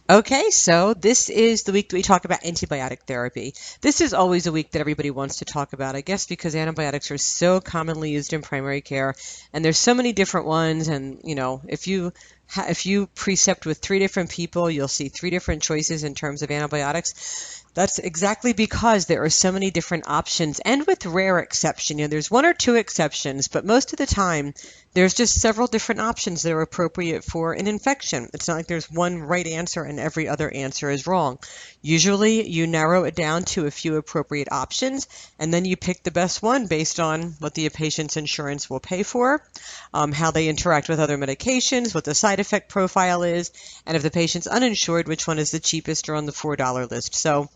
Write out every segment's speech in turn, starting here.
Okay, so this is the week that we talk about antibiotic therapy. This is always a week that everybody wants to talk about, I guess, because antibiotics are so commonly used in primary care, and there's so many different ones. And if you precept with three different people, you'll see three different choices in terms of antibiotics. That's exactly because there are so many different options, and with rare exception, there's one or two exceptions, but most of the time there's just several different options that are appropriate for an infection. It's not like there's one right answer and every other answer is wrong. Usually you narrow it down to a few appropriate options, and then you pick the best one based on what the patient's insurance will pay for, how they interact with other medications, what the side effect profile is, and if the patient's uninsured, which one is the cheapest or on the $4 list. So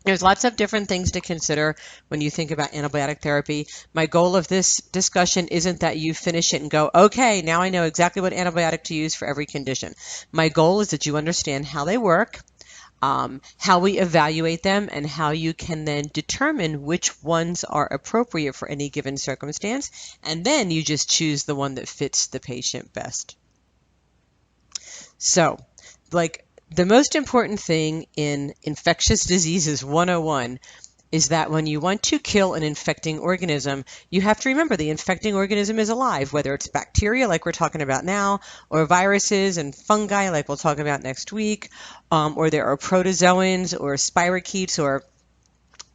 there's lots of different things to consider when you think about antibiotic therapy. My goal of this discussion isn't that you finish it and go, okay, now I know exactly what antibiotic to use for every condition. My goal is that you understand how they work, how we evaluate them, and how you can then determine which ones are appropriate for any given circumstance, and then you just choose the one that fits the patient best. So, the most important thing in Infectious Diseases 101 is that when you want to kill an infecting organism, you have to remember the infecting organism is alive, whether it's bacteria like we're talking about now, or viruses and fungi like we'll talk about next week, or there are protozoans or spirochetes or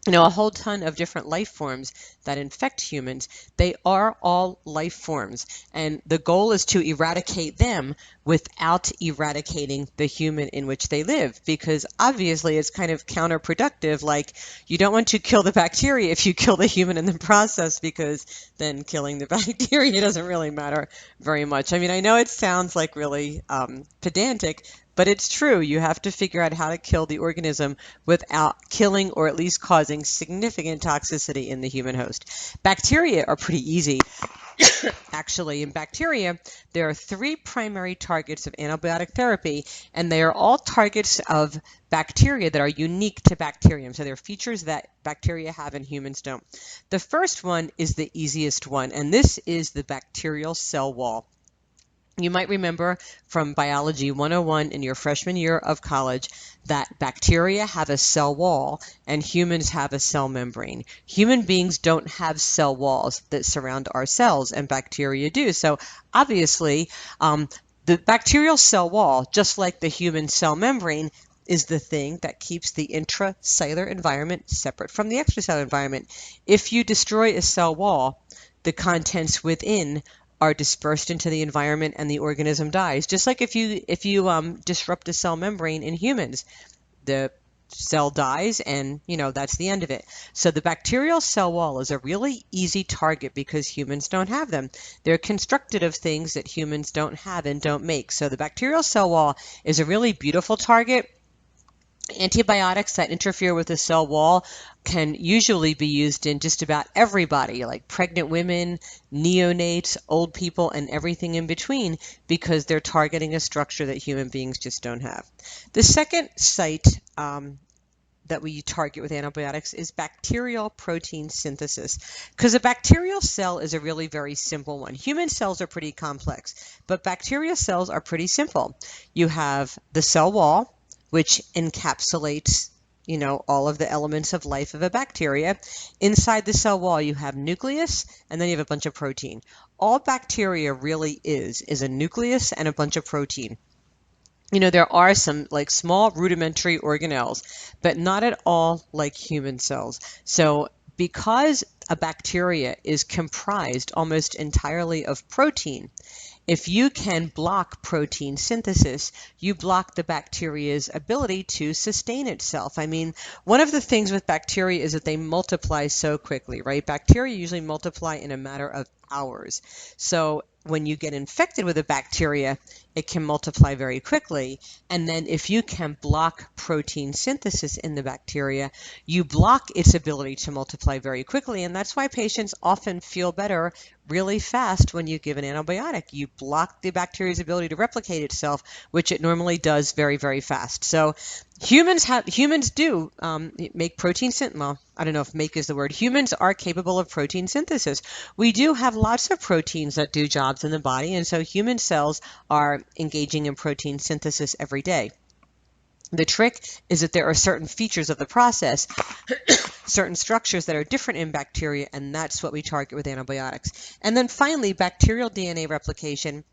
a whole ton of different life forms that infect humans. They are all life forms, and the goal is to eradicate them without eradicating the human in which they live, because obviously it's kind of counterproductive. Like, you don't want to kill the bacteria if you kill the human in the process, because then killing the bacteria doesn't really matter very much. I mean, I know it sounds like really pedantic, but it's true. You have to figure out how to kill the organism without killing or at least causing significant toxicity in the human host. Bacteria are pretty easy. Actually, in bacteria, there are three primary targets of antibiotic therapy, and they are all targets of bacteria that are unique to bacterium. So they're features that bacteria have and humans don't. The first one is the easiest one, and this is the bacterial cell wall. You might remember from Biology 101 in your freshman year of college that bacteria have a cell wall and humans have a cell membrane. Human beings don't have cell walls that surround our cells, and bacteria do. So obviously, the bacterial cell wall, just like the human cell membrane, is the thing that keeps the intracellular environment separate from the extracellular environment. If you destroy a cell wall, the contents within are dispersed into the environment and the organism dies. Just like if you disrupt a cell membrane in humans, the cell dies and that's the end of it. So the bacterial cell wall is a really easy target because humans don't have them. They're constructed of things that humans don't have and don't make. So the bacterial cell wall is a really beautiful target. Antibiotics that interfere with the cell wall can usually be used in just about everybody, like pregnant women, neonates, old people, and everything in between, because they're targeting a structure that human beings just don't have. The second site that we target with antibiotics is bacterial protein synthesis, because a bacterial cell is a really very simple one. Human cells are pretty complex, but bacterial cells are pretty simple. You have the cell wall, which encapsulates all of the elements of life of a bacteria. Inside the cell wall, you have nucleus, and then you have a bunch of protein. All bacteria really is a nucleus and a bunch of protein. There are some small rudimentary organelles, but not at all like human cells. So because a bacteria is comprised almost entirely of protein, if you can block protein synthesis, you block the bacteria's ability to sustain itself. I mean, one of the things with bacteria is that they multiply so quickly, right? Bacteria usually multiply in a matter of hours. So when you get infected with a bacteria, it can multiply very quickly. And then if you can block protein synthesis in the bacteria, you block its ability to multiply very quickly. And that's why patients often feel better really fast when you give an antibiotic. You block the bacteria's ability to replicate itself, which it normally does very, very fast. So humans do make protein synthesis. Well, I don't know if make is the word. Humans are capable of protein synthesis. We do have lots of proteins that do jobs in the body, and so human cells are engaging in protein synthesis every day. The trick is that there are certain features of the process, certain structures that are different in bacteria, and that's what we target with antibiotics. And then finally, bacterial DNA replication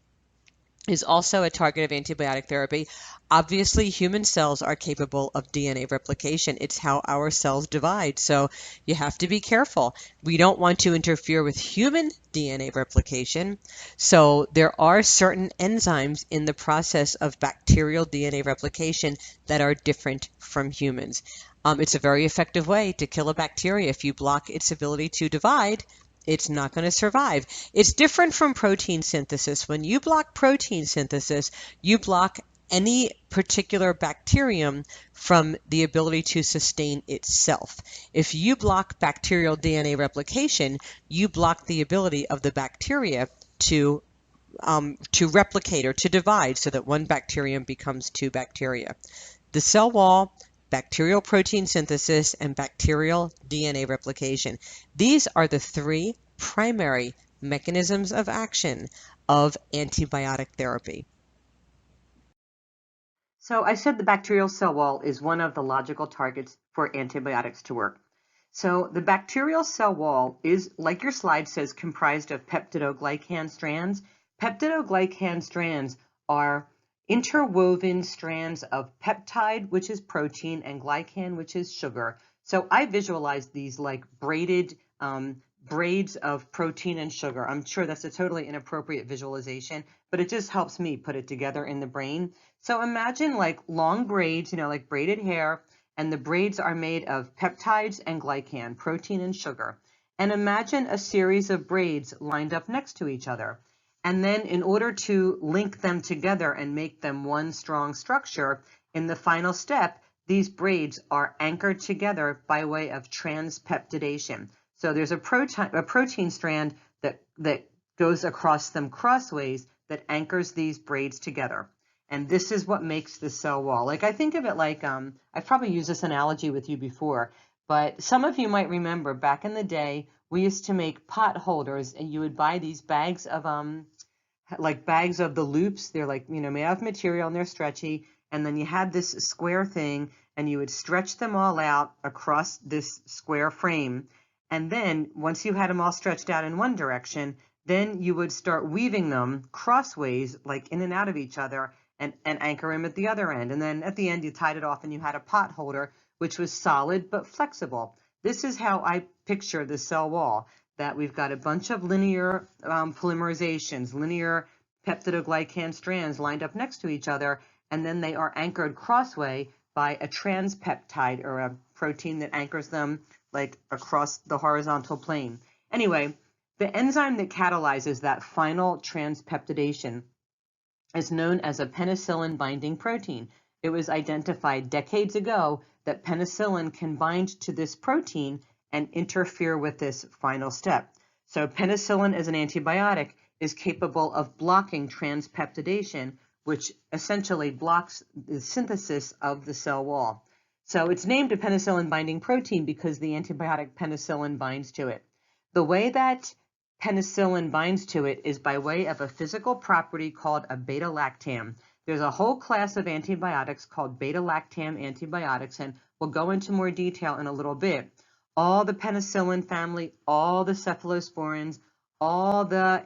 is also a target of antibiotic therapy. Obviously, human cells are capable of DNA replication. It's how our cells divide. So you have to be careful. We don't want to interfere with human DNA replication. So there are certain enzymes in the process of bacterial DNA replication that are different from humans. It's a very effective way to kill a bacteria. If you block its ability to divide, it's not going to survive. It's different from protein synthesis. When you block protein synthesis, you block any particular bacterium from the ability to sustain itself. If you block bacterial DNA replication, you block the ability of the bacteria to replicate or to divide so that one bacterium becomes two bacteria. The cell wall, bacterial protein synthesis, and bacterial DNA replication. These are the three primary mechanisms of action of antibiotic therapy. So I said the bacterial cell wall is one of the logical targets for antibiotics to work. So the bacterial cell wall is, like your slide says, comprised of peptidoglycan strands. Peptidoglycan strands are interwoven strands of peptide, which is protein, and glycan, which is sugar. So I visualize these like braided braids of protein and sugar. I'm sure that's a totally inappropriate visualization, but it just helps me put it together in the brain. So imagine like long braids, like braided hair, and the braids are made of peptides and glycan, protein and sugar. And imagine a series of braids lined up next to each other. And then in order to link them together and make them one strong structure, in the final step, these braids are anchored together by way of transpeptidation. So there's a protein strand that goes across them crossways that anchors these braids together. And this is what makes the cell wall. Like I think of it like, I've probably used this analogy with you before, but some of you might remember back in the day, we used to make pot holders, and you would buy these bags of like bags of the loops. They're like, made out of material and they're stretchy. And then you had this square thing and you would stretch them all out across this square frame. And then once you had them all stretched out in one direction, then you would start weaving them crossways, like in and out of each other, and anchor them at the other end. And then at the end, you tied it off and you had a pot holder, which was solid but flexible. This is how I picture the cell wall, that we've got a bunch of linear polymerizations, linear peptidoglycan strands lined up next to each other, and then they are anchored crossway by a transpeptide, or a protein that anchors them like across the horizontal plane. Anyway, the enzyme that catalyzes that final transpeptidation is known as a penicillin binding protein. It was identified decades ago that penicillin can bind to this protein and interfere with this final step. So penicillin as an antibiotic is capable of blocking transpeptidation, which essentially blocks the synthesis of the cell wall. So it's named a penicillin binding protein because the antibiotic penicillin binds to it. The way that penicillin binds to it is by way of a physical property called a beta-lactam. There's a whole class of antibiotics called beta-lactam antibiotics, and we'll go into more detail in a little bit. All the penicillin family, all the cephalosporins, all the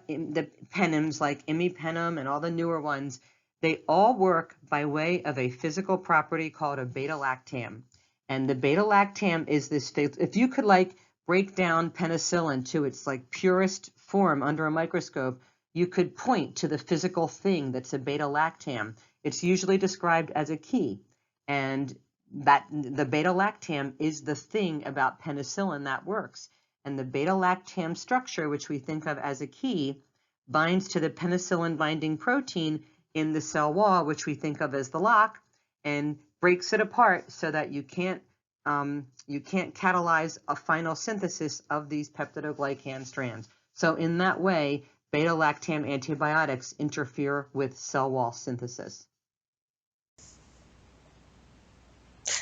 penims like imipenem and all the newer ones, they all work by way of a physical property called a beta-lactam. And the beta-lactam is this, if you could like break down penicillin to its like purest form under a microscope, you could point to the physical thing that's a beta-lactam. It's usually described as a key, and that the beta-lactam is the thing about penicillin that works. And the beta-lactam structure, which we think of as a key, binds to the penicillin binding protein in the cell wall, which we think of as the lock, and breaks it apart so that you can't catalyze a final synthesis of these peptidoglycan strands. So in that way, beta-lactam antibiotics interfere with cell wall synthesis.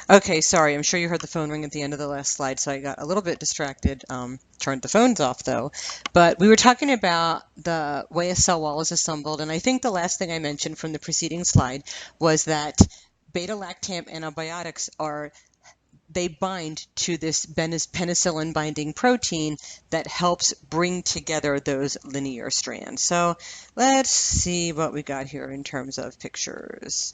Okay, sorry, I'm sure you heard the phone ring at the end of the last slide, so I got a little bit distracted. Turned the phones off though. But we were talking about the way a cell wall is assembled, and I think the last thing I mentioned from the preceding slide was that beta-lactam antibiotics they bind to this penicillin binding protein that helps bring together those linear strands. So let's see what we got here in terms of pictures.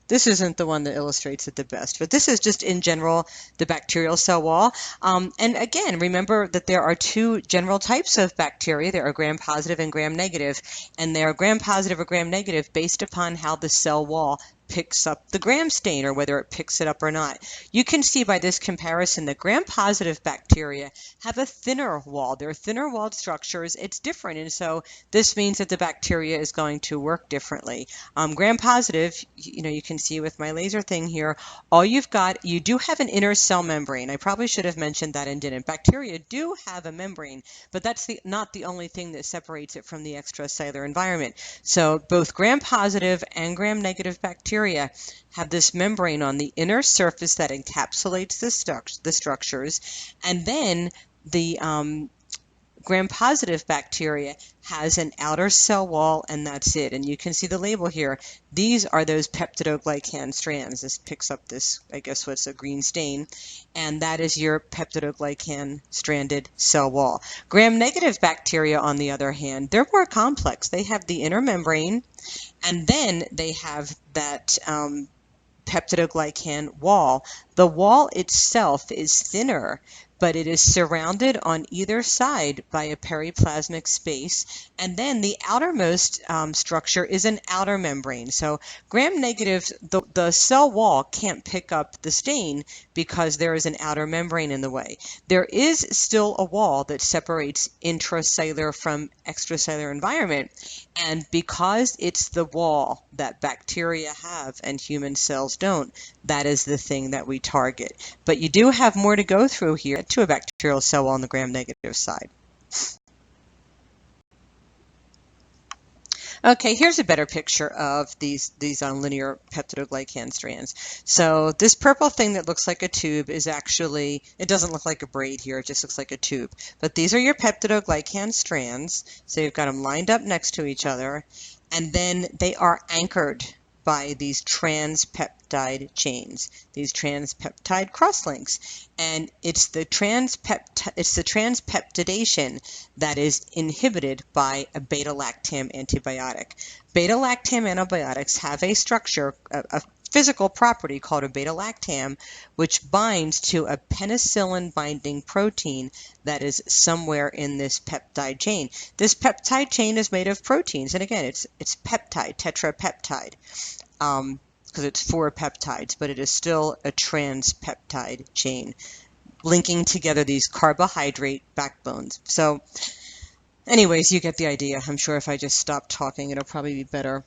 This isn't the one that illustrates it the best, but this is just in general the bacterial cell wall. And again, remember that there are two general types of bacteria. There are gram-positive and gram-negative, and they are gram-positive or gram-negative based upon how the cell wall picks up the gram stain or whether it picks it up or not. You can see by this comparison that gram-positive bacteria have a thinner wall. They're thinner walled structures. It's different, and so this means that the bacteria is going to work differently. Gram-positive, you can see with my laser thing here, you do have an inner cell membrane. I probably should have mentioned that and didn't. Bacteria do have a membrane, but that's not the only thing that separates it from the extracellular environment. So both gram-positive and gram-negative bacteria have this membrane on the inner surface that encapsulates the structures, and then the gram-positive bacteria has an outer cell wall, and that's it. And you can see the label here. These are those peptidoglycan strands. This picks up this, I guess what's a green stain, and that is your peptidoglycan stranded cell wall. Gram-negative bacteria, on the other hand, they're more complex. They have the inner membrane, and then they have that peptidoglycan wall. The wall itself is thinner, but it is surrounded on either side by a periplasmic space, and then the outermost structure is an outer membrane. So gram-negative, the cell wall can't pick up the stain because there is an outer membrane in the way. There is still a wall that separates intracellular from extracellular environment, and because it's the wall that bacteria have and human cells don't, that is the thing that we target. But you do have more to go through here to a bacterial cell wall on the gram-negative side. Okay, here's a better picture of these linear peptidoglycan strands. So this purple thing that looks like a tube is actually, it doesn't look like a braid here, it just looks like a tube. But these are your peptidoglycan strands. So you've got them lined up next to each other, and then they are anchored by these transpeptide chains, these transpeptide crosslinks. And it's the transpeptidation that is inhibited by a beta-lactam antibiotic. Beta-lactam antibiotics have a structure, a physical property called a beta-lactam, which binds to a penicillin binding protein that is somewhere in this peptide chain. This peptide chain is made of proteins, and again, it's peptide, tetrapeptide, because it's 4 peptides, but it is still a transpeptide chain linking together these carbohydrate backbones. So anyways, you get the idea. I'm sure if I just stop talking, it'll probably be better.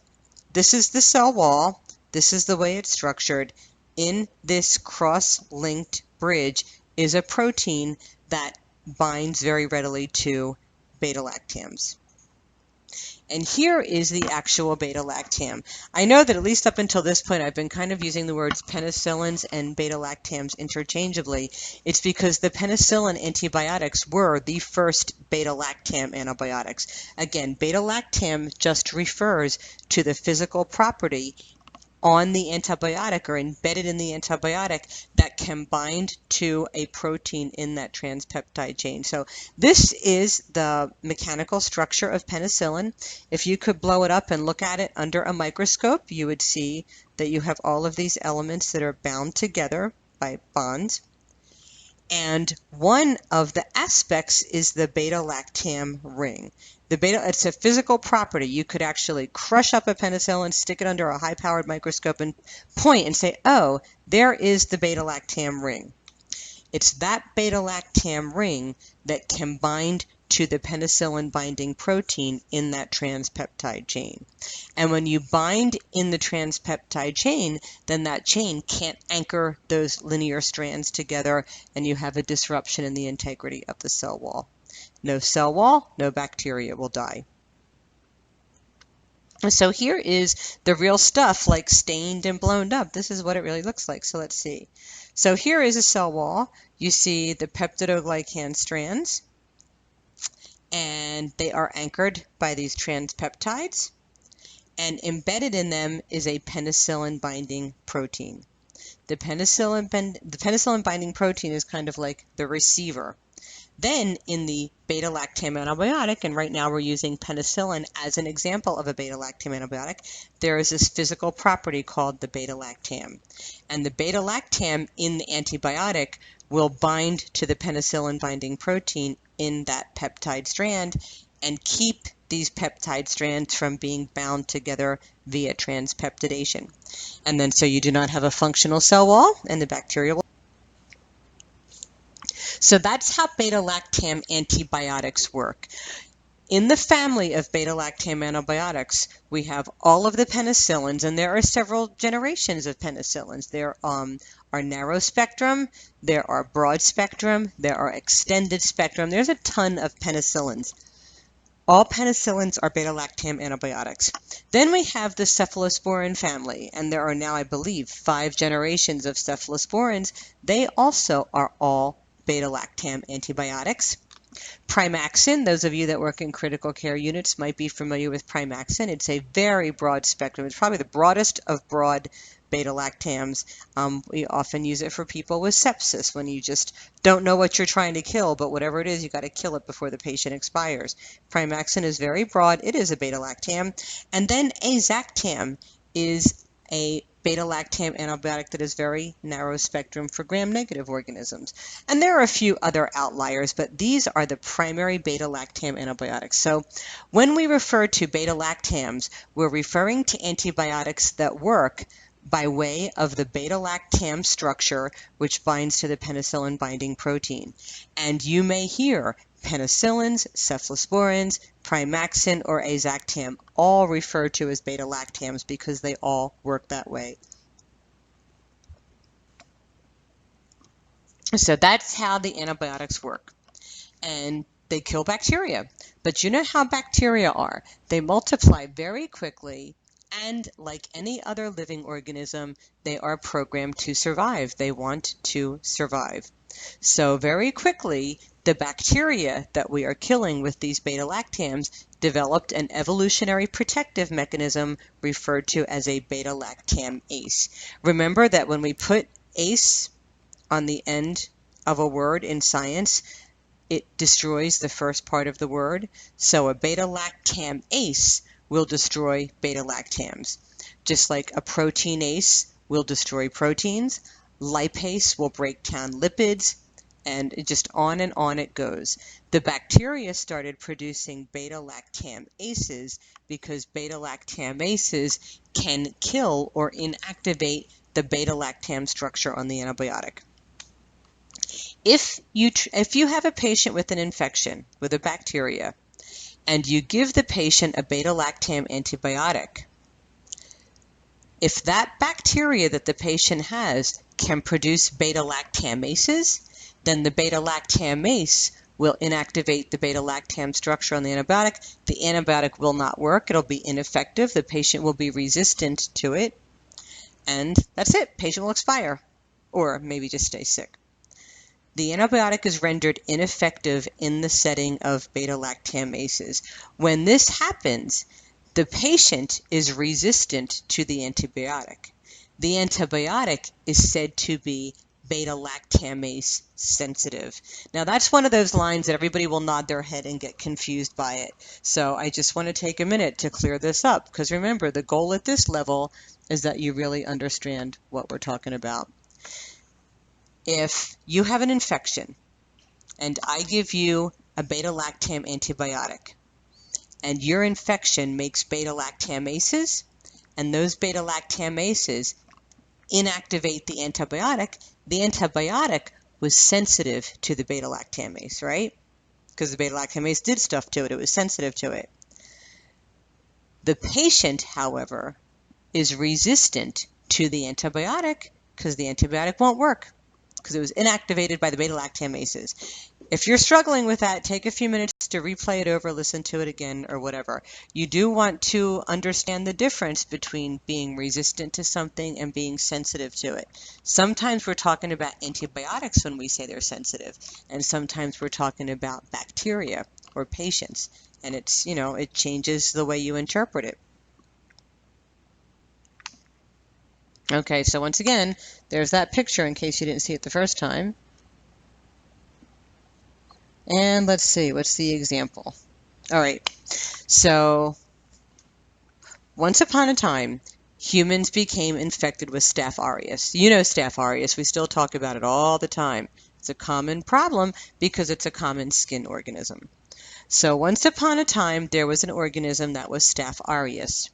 This is the cell wall. This is the way it's structured. In this cross-linked bridge is a protein that binds very readily to beta-lactams. And here is the actual beta-lactam. I know that at least up until this point I've been kind of using the words penicillins and beta-lactams interchangeably. It's because the penicillin antibiotics were the first beta-lactam antibiotics. Again, beta-lactam just refers to the physical property on the antibiotic or embedded in the antibiotic that can bind to a protein in that transpeptide chain. So this is the mechanical structure of penicillin. If you could blow it up and look at it under a microscope, you would see that you have all of these elements that are bound together by bonds. And one of the aspects is the beta-lactam ring. It's a physical property. You could actually crush up a penicillin, stick it under a high-powered microscope, and point and say, oh, there is the beta-lactam ring. It's that beta-lactam ring that can bind to the penicillin binding protein in that transpeptide chain. And when you bind in the transpeptide chain, then that chain can't anchor those linear strands together, and you have a disruption in the integrity of the cell wall. No cell wall, no bacteria will die. So here is the real stuff, like stained and blown up. This is what it really looks like. So let's see. So here is a cell wall. You see the peptidoglycan strands, and they are anchored by these transpeptides. and embedded in them is a penicillin binding protein. The penicillin binding protein is kind of like the receiver. Then in the beta-lactam antibiotic, and right now we're using penicillin as an example of a beta-lactam antibiotic, there is this physical property called the beta-lactam. And the beta-lactam in the antibiotic will bind to the penicillin binding protein in that peptide strand and keep these peptide strands from being bound together via transpeptidation. And then so you do not have a functional cell wall, and the bacteria will. So that's how beta-lactam antibiotics work. In the family of beta-lactam antibiotics, we have all of the penicillins, and there are several generations of penicillins. There are narrow spectrum, there are broad spectrum, there are extended spectrum. There's a ton of penicillins. All penicillins are beta-lactam antibiotics. Then we have the cephalosporin family, and there are now, I believe, 5 generations of cephalosporins. They also are all beta-lactam antibiotics. Primaxin, those of you that work in critical care units might be familiar with Primaxin. It's a very broad spectrum. It's probably the broadest of broad beta-lactams. We often use it for people with sepsis when you just don't know what you're trying to kill, but whatever it is, you got to kill it before the patient expires. Primaxin is very broad. It is a beta-lactam. And then Azactam is a beta-lactam antibiotic that is very narrow spectrum for gram-negative organisms. And there are a few other outliers, but these are the primary beta-lactam antibiotics. So when we refer to beta-lactams, we're referring to antibiotics that work by way of the beta-lactam structure, which binds to the penicillin binding protein. And you may hear penicillins, cephalosporins, Primaxin, or Azactam, all referred to as beta-lactams because they all work that way. So that's how the antibiotics work. And they kill bacteria. But you know how bacteria are. They multiply very quickly, and like any other living organism, they are programmed to survive. They want to survive. So very quickly, the bacteria that we are killing with these beta-lactams developed an evolutionary protective mechanism referred to as a beta-lactam ACE. Remember that when we put ACE on the end of a word in science, it destroys the first part of the word. So a beta-lactam ACE will destroy beta-lactams. Just like a protein-ACE will destroy proteins, lipase will break down lipids, and just on and on it goes. The bacteria started producing beta-lactam ACEs because beta-lactam ACEs can kill or inactivate the beta-lactam structure on the antibiotic. If you have a patient with an infection with a bacteria and you give the patient a beta-lactam antibiotic, if that bacteria that the patient has can produce beta-lactamases, then the beta-lactamase will inactivate the beta-lactam structure on the antibiotic. The antibiotic will not work. It'll be ineffective. The patient will be resistant to it. And that's it. Patient will expire or maybe just stay sick. The antibiotic is rendered ineffective in the setting of beta-lactamases. When this happens, the patient is resistant to the antibiotic. The antibiotic is said to be beta-lactamase sensitive. Now that's one of those lines that everybody will nod their head and get confused by it. So I just want to take a minute to clear this up, because remember, the goal at this level is that you really understand what we're talking about. If you have an infection and I give you a beta-lactam antibiotic and your infection makes beta-lactamases and those beta-lactamases inactivate the antibiotic was sensitive to the beta-lactamase, right? Because the beta-lactamase did stuff to it. It was sensitive to it. The patient, however, is resistant to the antibiotic because the antibiotic won't work, because it was inactivated by the beta-lactamases. If you're struggling with that, take a few minutes to replay it over, listen to it again, or whatever. You do want to understand the difference between being resistant to something and being sensitive to it. Sometimes we're talking about antibiotics when we say they're sensitive, and sometimes we're talking about bacteria or patients, and it changes the way you interpret it. Okay, so once again, there's that picture in case you didn't see it the first time. And let's see, what's the example? All right, so once upon a time, humans became infected with Staph aureus. You know Staph aureus, we still talk about it all the time. It's a common problem because it's a common skin organism. So once upon a time, there was an organism that was Staph aureus.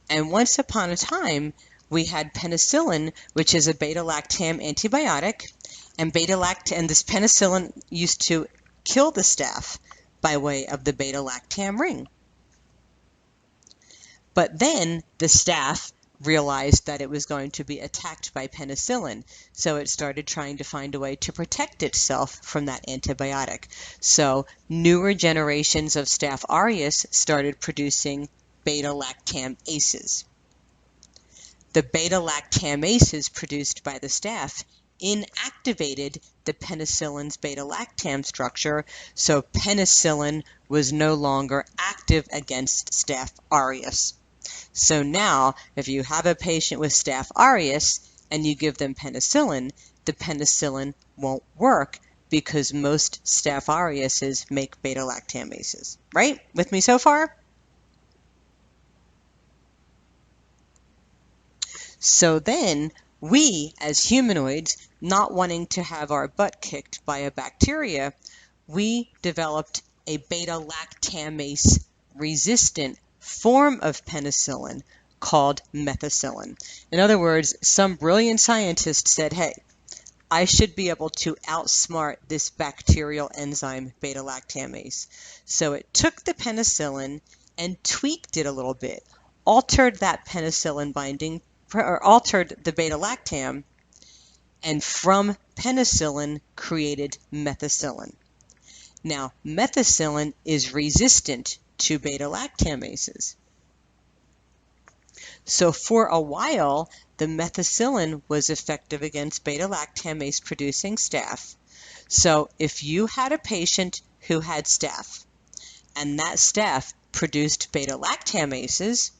And once upon a time, we had penicillin, which is a beta-lactam antibiotic, and this penicillin used to kill the staph by way of the beta-lactam ring. But then the staph realized that it was going to be attacked by penicillin, so it started trying to find a way to protect itself from that antibiotic. So newer generations of Staph aureus started producing beta-lactamases. The beta-lactamases produced by the staph inactivated the penicillin's beta-lactam structure, so penicillin was no longer active against Staph aureus. So now, if you have a patient with Staph aureus and you give them penicillin, the penicillin won't work because most Staph aureus make beta-lactamases. Right? With me so far? So then, we, as humanoids, not wanting to have our butt kicked by a bacteria, we developed a beta-lactamase resistant form of penicillin called methicillin. In other words, some brilliant scientist said, hey, I should be able to outsmart this bacterial enzyme beta-lactamase. So it took the penicillin and tweaked it a little bit, altered that penicillin binding, or altered the beta-lactam, and from penicillin created methicillin. Now, methicillin is resistant to beta-lactamases. So for a while, the methicillin was effective against beta-lactamase producing staph. So if you had a patient who had staph, and that staph produced beta-lactamases,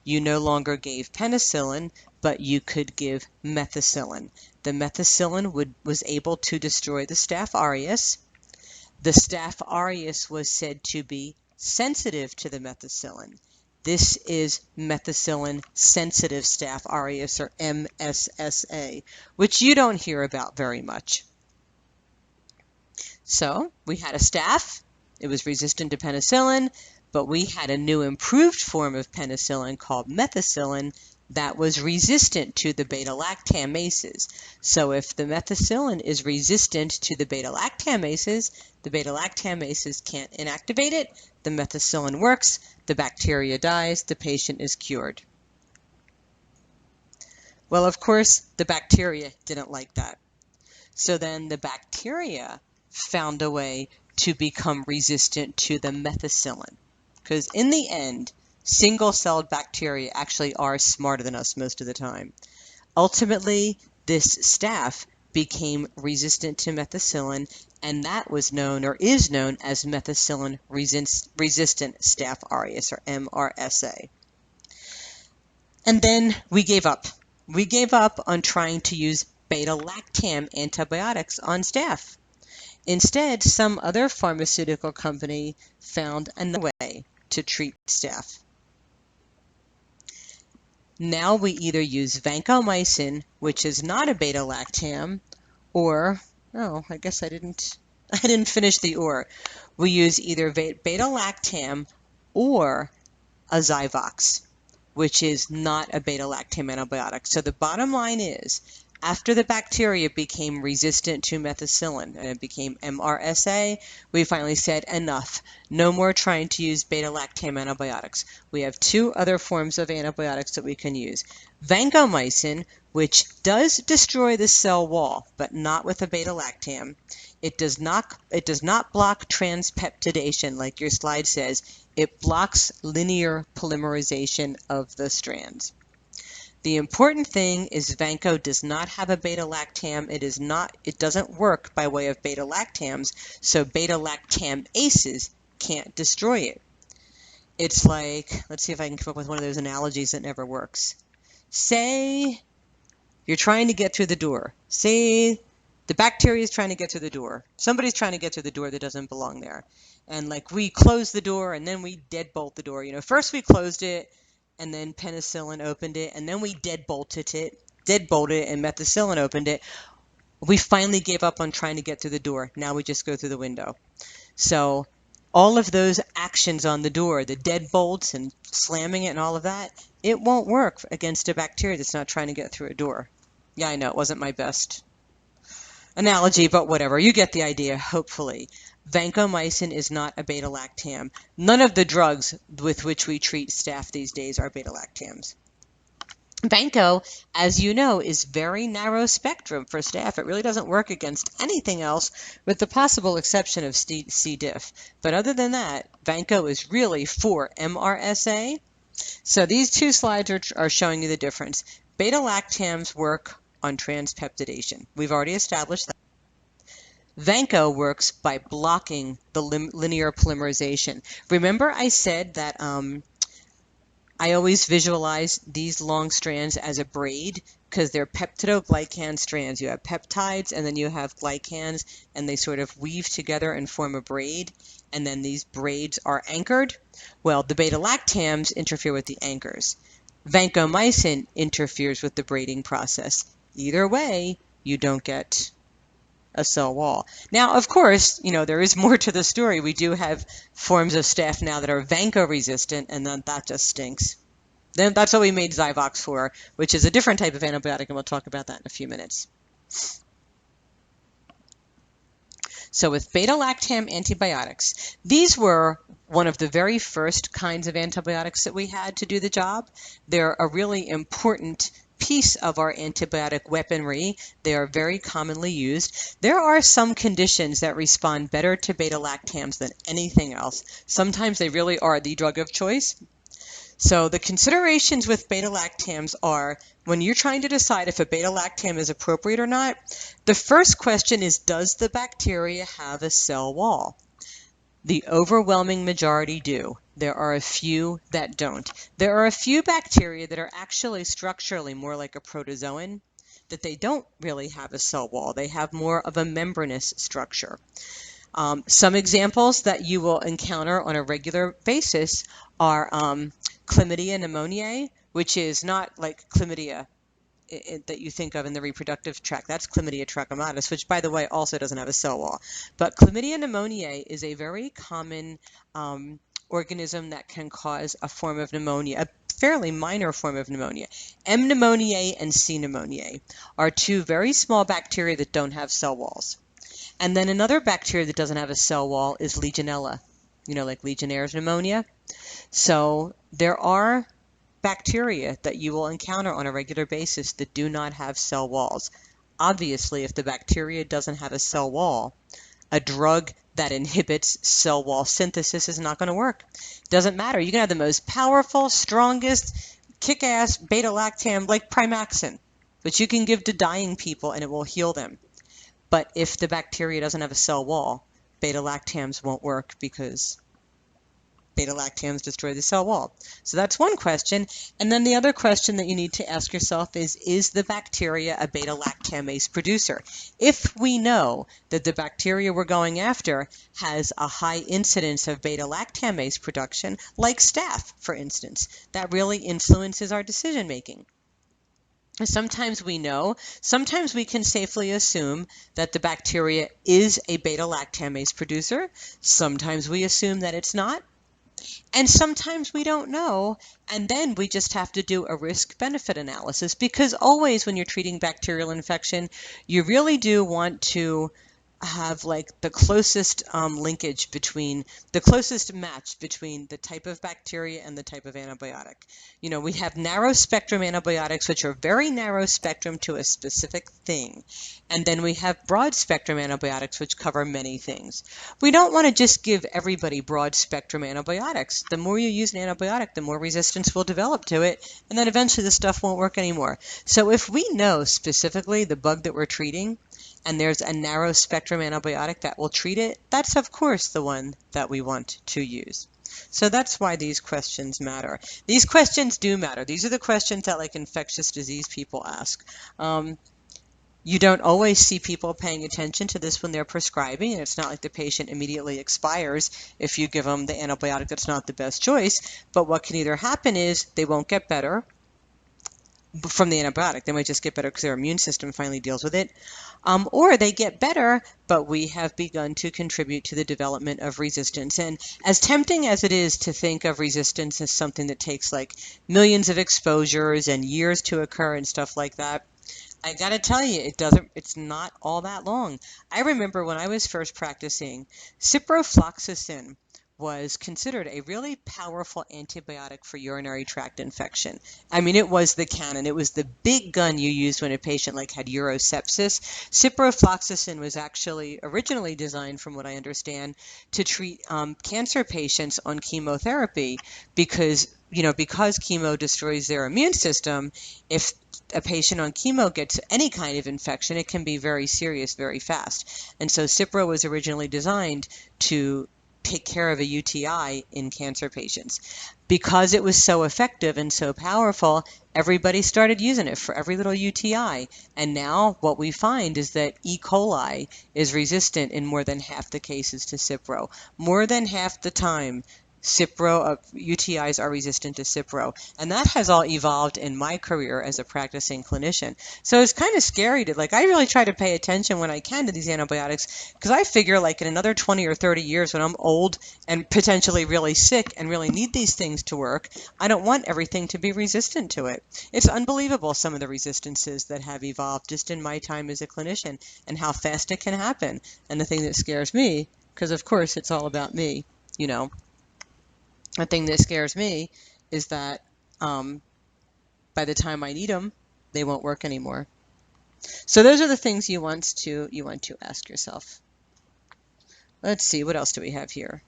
you no longer gave penicillin, but you could give methicillin. The methicillin was able to destroy the Staph aureus. The Staph aureus was said to be sensitive to the methicillin. This is methicillin-sensitive Staph aureus, or MSSA, which you don't hear about very much. So we had a staph. It was resistant to penicillin, but we had a new improved form of penicillin called methicillin that was resistant to the beta-lactamases. So if the methicillin is resistant to the beta-lactamases can't inactivate it, the methicillin works, the bacteria dies, the patient is cured. Well, of course, the bacteria didn't like that. So then the bacteria found a way to become resistant to the methicillin. Because in the end, single-celled bacteria actually are smarter than us most of the time. Ultimately, this staph became resistant to methicillin, and that was known, or is known, as methicillin-resistant Staph aureus, or MRSA. And then we gave up. We gave up on trying to use beta-lactam antibiotics on staph. Instead, some other pharmaceutical company found another way to treat staph. Now we either use vancomycin, which is not a beta-lactam, or, I guess I didn't finish the or. We use either beta-lactam or a Zyvox, which is not a beta-lactam antibiotic. So the bottom line is, after the bacteria became resistant to methicillin and it became MRSA, we finally said enough. No more trying to use beta-lactam antibiotics. We have two other forms of antibiotics that we can use. Vancomycin, which does destroy the cell wall, but not with a beta-lactam. It does not block transpeptidation like your slide says. It blocks linear polymerization of the strands. The important thing is Vanco does not have a beta-lactam. It doesn't work by way of beta-lactams, so beta-lactamases can't destroy it. It's like, let's see if I can come up with one of those analogies that never works. say you're trying to get through the door. Say the bacteria is trying to get through the door. Somebody's trying to get through the door that doesn't belong there. And like we close the door and then we deadbolt the door. First we closed it and then penicillin opened it and then we deadbolted it and methicillin opened it. We finally gave up on trying to get through the door. Now we just go through the window. So all of those actions on the door, the deadbolts and slamming it and all of that, it won't work against a bacteria that's not trying to get through a door. Yeah, I know, it wasn't my best analogy, but whatever. You get the idea, hopefully. Vancomycin is not a beta-lactam. None of the drugs with which we treat staph these days are beta-lactams. Vanco, as you know, is very narrow spectrum for staph. It really doesn't work against anything else with the possible exception of C. diff. But other than that, Vanco is really for MRSA. So these two slides are showing you the difference. Beta-lactams work on transpeptidation. We've already established that. Vanco works by blocking the linear polymerization. Remember I said that I always visualize these long strands as a braid because they're peptidoglycan strands. You have peptides and then you have glycans and they sort of weave together and form a braid, and then these braids are anchored. Well, the beta-lactams interfere with the anchors. Vancomycin interferes with the braiding process. Either way, you don't get a cell wall. Now, of course, there is more to the story. We do have forms of staph now that are vanco-resistant, and then that just stinks. Then that's what we made Zyvox for, which is a different type of antibiotic, and we'll talk about that in a few minutes. So with beta-lactam antibiotics, these were one of the very first kinds of antibiotics that we had to do the job. They're a really important piece of our antibiotic weaponry. They are very commonly used. There are some conditions that respond better to beta-lactams than anything else. Sometimes they really are the drug of choice. So the considerations with beta-lactams are, when you're trying to decide if a beta-lactam is appropriate or not, the first question is, does the bacteria have a cell wall? The overwhelming majority do. There are a few that don't. There are a few bacteria that are actually structurally more like a protozoan, that they don't really have a cell wall. They have more of a membranous structure. Some examples that you will encounter on a regular basis are Chlamydia pneumoniae, which is not like chlamydia that you think of in the reproductive tract. That's Chlamydia trachomatis, which, by the way, also doesn't have a cell wall. But Chlamydia pneumoniae is a very common organism that can cause a form of pneumonia, a fairly minor form of pneumonia. M. pneumoniae and C. pneumoniae are two very small bacteria that don't have cell walls. And then another bacteria that doesn't have a cell wall is Legionella, like Legionnaire's pneumonia. So there are bacteria that you will encounter on a regular basis that do not have cell walls. Obviously, if the bacteria doesn't have a cell wall, a drug that inhibits cell wall synthesis is not going to work. Doesn't matter. You can have the most powerful, strongest, kick-ass beta-lactam like Primaxin, which you can give to dying people and it will heal them. But if the bacteria doesn't have a cell wall, beta-lactams won't work because beta-lactams destroy the cell wall. So that's one question. And then the other question that you need to ask yourself is the bacteria a beta-lactamase producer? If we know that the bacteria we're going after has a high incidence of beta-lactamase production, like staph, for instance, that really influences our decision making. Sometimes we know, sometimes we can safely assume that the bacteria is a beta-lactamase producer. Sometimes we assume that it's not. And sometimes we don't know, and then we just have to do a risk-benefit analysis, because always when you're treating bacterial infection, you really do want to have like the closest linkage between, the closest match between the type of bacteria and the type of antibiotic. We have narrow spectrum antibiotics, which are very narrow spectrum to a specific thing. And then we have broad spectrum antibiotics, which cover many things. We don't want to just give everybody broad spectrum antibiotics. The more you use an antibiotic, the more resistance will develop to it, and then eventually the stuff won't work anymore. So if we know specifically the bug that we're treating, and there's a narrow spectrum antibiotic that will treat it, that's of course the one that we want to use. So that's why these questions matter. These questions do matter. These are the questions that like infectious disease people ask. You don't always see people paying attention to this when they're prescribing, and it's not like the patient immediately expires if you give them the antibiotic that's not the best choice. But what can either happen is they won't get better from the antibiotic. They might just get better because their immune system finally deals with it. Or they get better, but we have begun to contribute to the development of resistance. And as tempting as it is to think of resistance as something that takes like millions of exposures and years to occur and stuff like that, I gotta tell you, it's not all that long. I remember when I was first practicing, ciprofloxacin was considered a really powerful antibiotic for urinary tract infection. I mean, it was the cannon. It was the big gun you used when a patient like had urosepsis. Ciprofloxacin was actually originally designed, from what I understand, to treat cancer patients on chemotherapy because, because chemo destroys their immune system, if a patient on chemo gets any kind of infection, it can be very serious very fast. And so Cipro was originally designed to take care of a UTI in cancer patients. Because it was so effective and so powerful, everybody started using it for every little UTI. And now what we find is that E. coli is resistant in more than half the cases to Cipro. More than half the time, UTIs are resistant to Cipro. And that has all evolved in my career as a practicing clinician. So it's kind of scary I really try to pay attention when I can to these antibiotics, because I figure like in another 20 or 30 years when I'm old and potentially really sick and really need these things to work, I don't want everything to be resistant to it. It's unbelievable some of the resistances that have evolved just in my time as a clinician and how fast it can happen. And the thing that scares me, because of course it's all about me, the thing that scares me is that by the time I need them, they won't work anymore. So those are the things you want to ask yourself. Let's see, what else do we have here?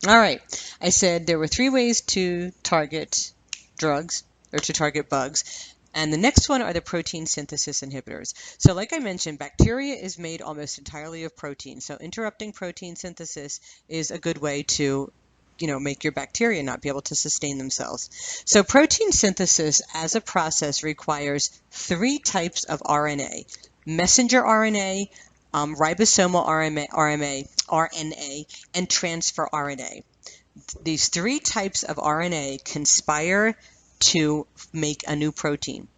All right, I said there were 3 ways to target drugs or to target bugs. And the next one are the protein synthesis inhibitors. So like I mentioned, bacteria is made almost entirely of protein. So interrupting protein synthesis is a good way to make your bacteria not be able to sustain themselves. So protein synthesis as a process requires 3 types of RNA: messenger RNA, ribosomal RNA, and transfer RNA. These 3 types of RNA conspire to make a new protein.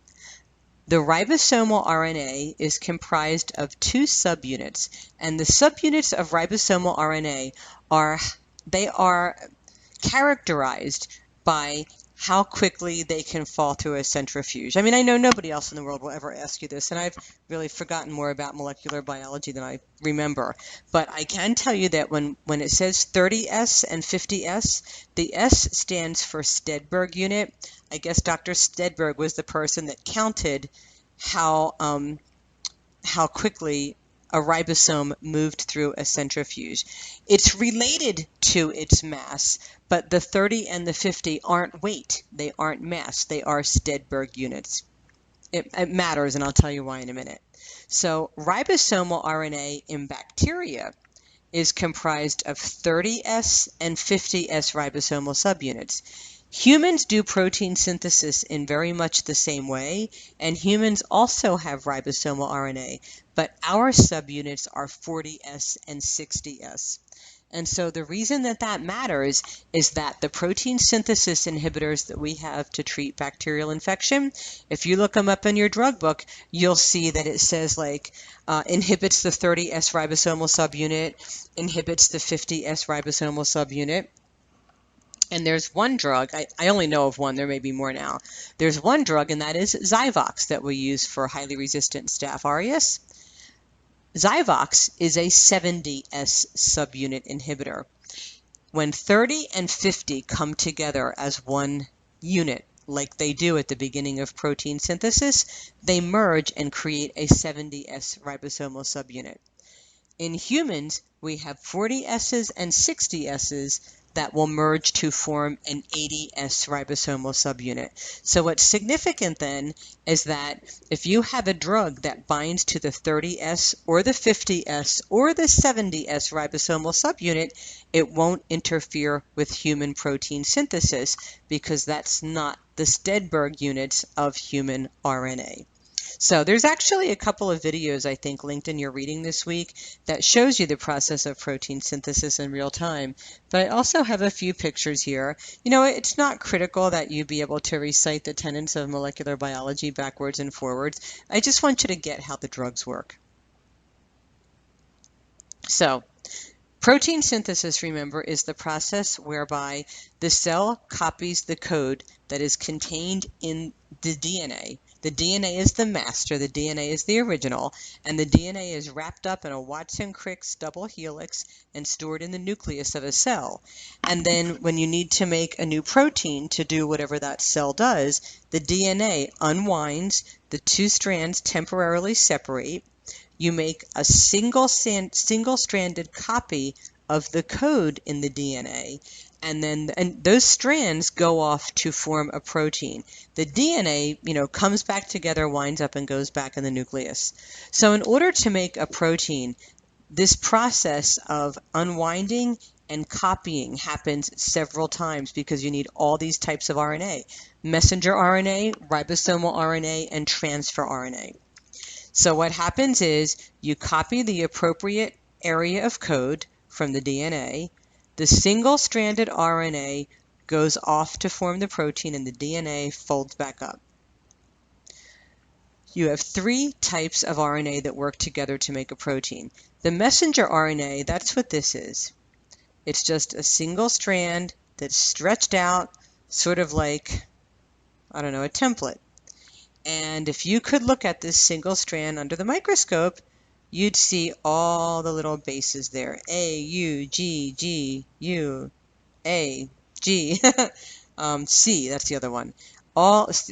The ribosomal RNA is comprised of 2 subunits, and the subunits of ribosomal RNA are characterized by how quickly they can fall through a centrifuge. I mean, I know nobody else in the world will ever ask you this, and I've really forgotten more about molecular biology than I remember. But I can tell you that when it says 30S and 50S, the S stands for Stedberg unit. I guess Dr. Stedberg was the person that counted how quickly a ribosome moved through a centrifuge. It's related to its mass, but the 30 and the 50 aren't weight. They aren't mass. They are Stedberg units. It matters, and I'll tell you why in a minute. So ribosomal RNA in bacteria is comprised of 30S and 50S ribosomal subunits. Humans do protein synthesis in very much the same way, and humans also have ribosomal RNA, but our subunits are 40S and 60S. And so the reason that matters is that the protein synthesis inhibitors that we have to treat bacterial infection, if you look them up in your drug book, you'll see that it says inhibits the 30S ribosomal subunit, inhibits the 50S ribosomal subunit. And there's one drug, I only know of one, there may be more now. There's one drug, and that is Zyvox, that we use for highly resistant Staph aureus. Zyvox is a 70S subunit inhibitor. When 30 and 50 come together as one unit, like they do at the beginning of protein synthesis, they merge and create a 70S ribosomal subunit. In humans, we have 40S's and 60S's, that will merge to form an 80S ribosomal subunit. So what's significant then is that if you have a drug that binds to the 30S or the 50S or the 70S ribosomal subunit, it won't interfere with human protein synthesis because that's not the Stedberg units of human RNA. So there's actually a couple of videos, I think, linked in your reading this week that shows you the process of protein synthesis in real time. But I also have a few pictures here. You know, it's not critical that you be able to recite the tenets of molecular biology backwards and forwards. I just want you to get how the drugs work. So, protein synthesis, remember, is the process whereby the cell copies the code that is contained in the DNA. The DNA is the master, the DNA is the original, and the DNA is wrapped up in a Watson-Crick double helix and stored in the nucleus of a cell. And then when you need to make a new protein to do whatever that cell does, the DNA unwinds, the two strands temporarily separate, you make a single-stranded copy of the code in the DNA, and those strands go off to form a protein. The DNA, comes back together, winds up, and goes back in the nucleus. So in order to make a protein, this process of unwinding and copying happens several times because you need all these types of RNA: messenger RNA, ribosomal RNA, and transfer RNA. So what happens is you copy the appropriate area of code from the DNA, the single-stranded RNA goes off to form the protein, and the DNA folds back up. You have three types of RNA that work together to make a protein. The messenger RNA, that's what this is. It's just a single strand that's stretched out, sort of like, a template. And if you could look at this single strand under the microscope, you'd see all the little bases there. A, U, G, G, U, A, G, C, that's the other one.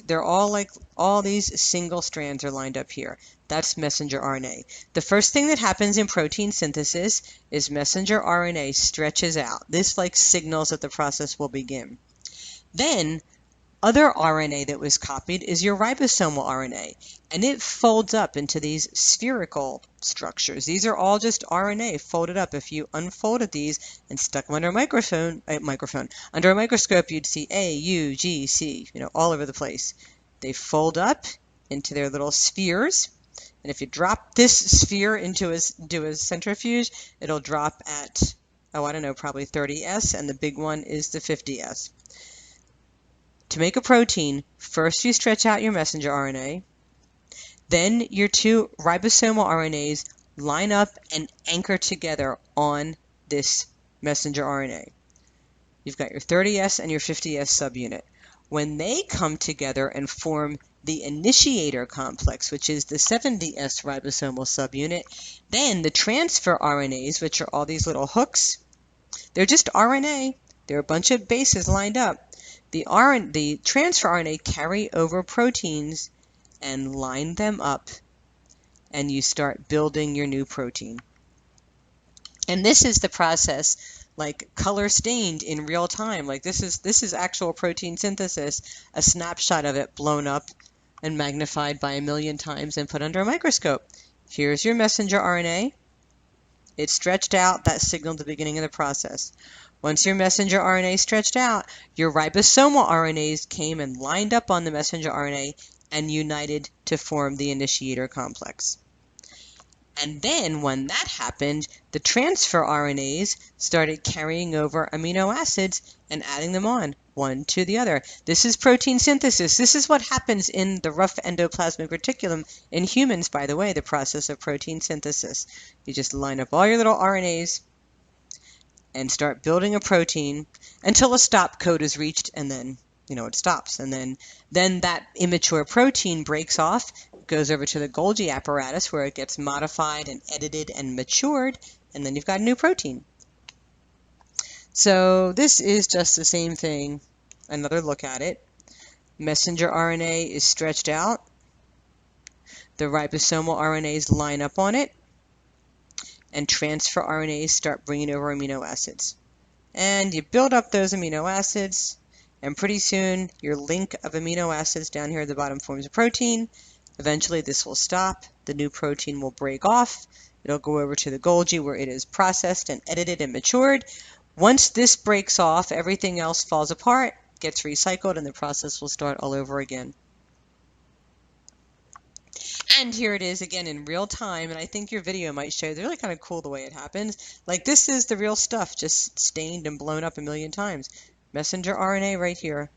They're all like, all these single strands are lined up here. That's messenger RNA. The first thing that happens in protein synthesis is messenger RNA stretches out. This like signals that the process will begin. Then other RNA that was copied is your ribosomal RNA, and it folds up into these spherical structures. These are all just RNA folded up. If you unfolded these and stuck them under a microscope, you'd see A, U, G, C, all over the place. They fold up into their little spheres, and if you drop this sphere into a centrifuge, it'll drop at, probably 30S, and the big one is the 50S. To make a protein, first you stretch out your messenger RNA, then your two ribosomal RNAs line up and anchor together on this messenger RNA. You've got your 30S and your 50S subunit. When they come together and form the initiator complex, which is the 70S ribosomal subunit, then the transfer RNAs, which are all these little hooks, they're just RNA. They're a bunch of bases lined up. The transfer RNA carry over proteins and line them up, and you start building your new protein. And this is the process, like color stained in real time. Like this is actual protein synthesis, a snapshot of it blown up and magnified by 1,000,000 times and put under a microscope. Here's your messenger RNA. It stretched out. That signaled the beginning of the process. Once your messenger RNA stretched out, your ribosomal RNAs came and lined up on the messenger RNA and united to form the initiator complex. And then when that happened, the transfer RNAs started carrying over amino acids and adding them on, one to the other. This is protein synthesis. This is what happens in the rough endoplasmic reticulum in humans, by the way, the process of protein synthesis. You just line up all your little RNAs and start building a protein until a stop code is reached, and then it stops. And then that immature protein breaks off, goes over to the Golgi apparatus where it gets modified and edited and matured, and then you've got a new protein. So this is just the same thing. Another look at it. Messenger RNA is stretched out. The ribosomal RNAs line up on it, and transfer RNAs start bringing over amino acids. And you build up those amino acids, and pretty soon your link of amino acids down here at the bottom forms a protein. Eventually this will stop. The new protein will break off. It'll go over to the Golgi where it is processed and edited and matured. Once this breaks off, everything else falls apart, gets recycled, and the process will start all over again. And here it is again in real time, and I think your video might show it's really kind of cool the way it happens. Like, this is the real stuff, just stained and blown up a million times. Messenger RNA right here,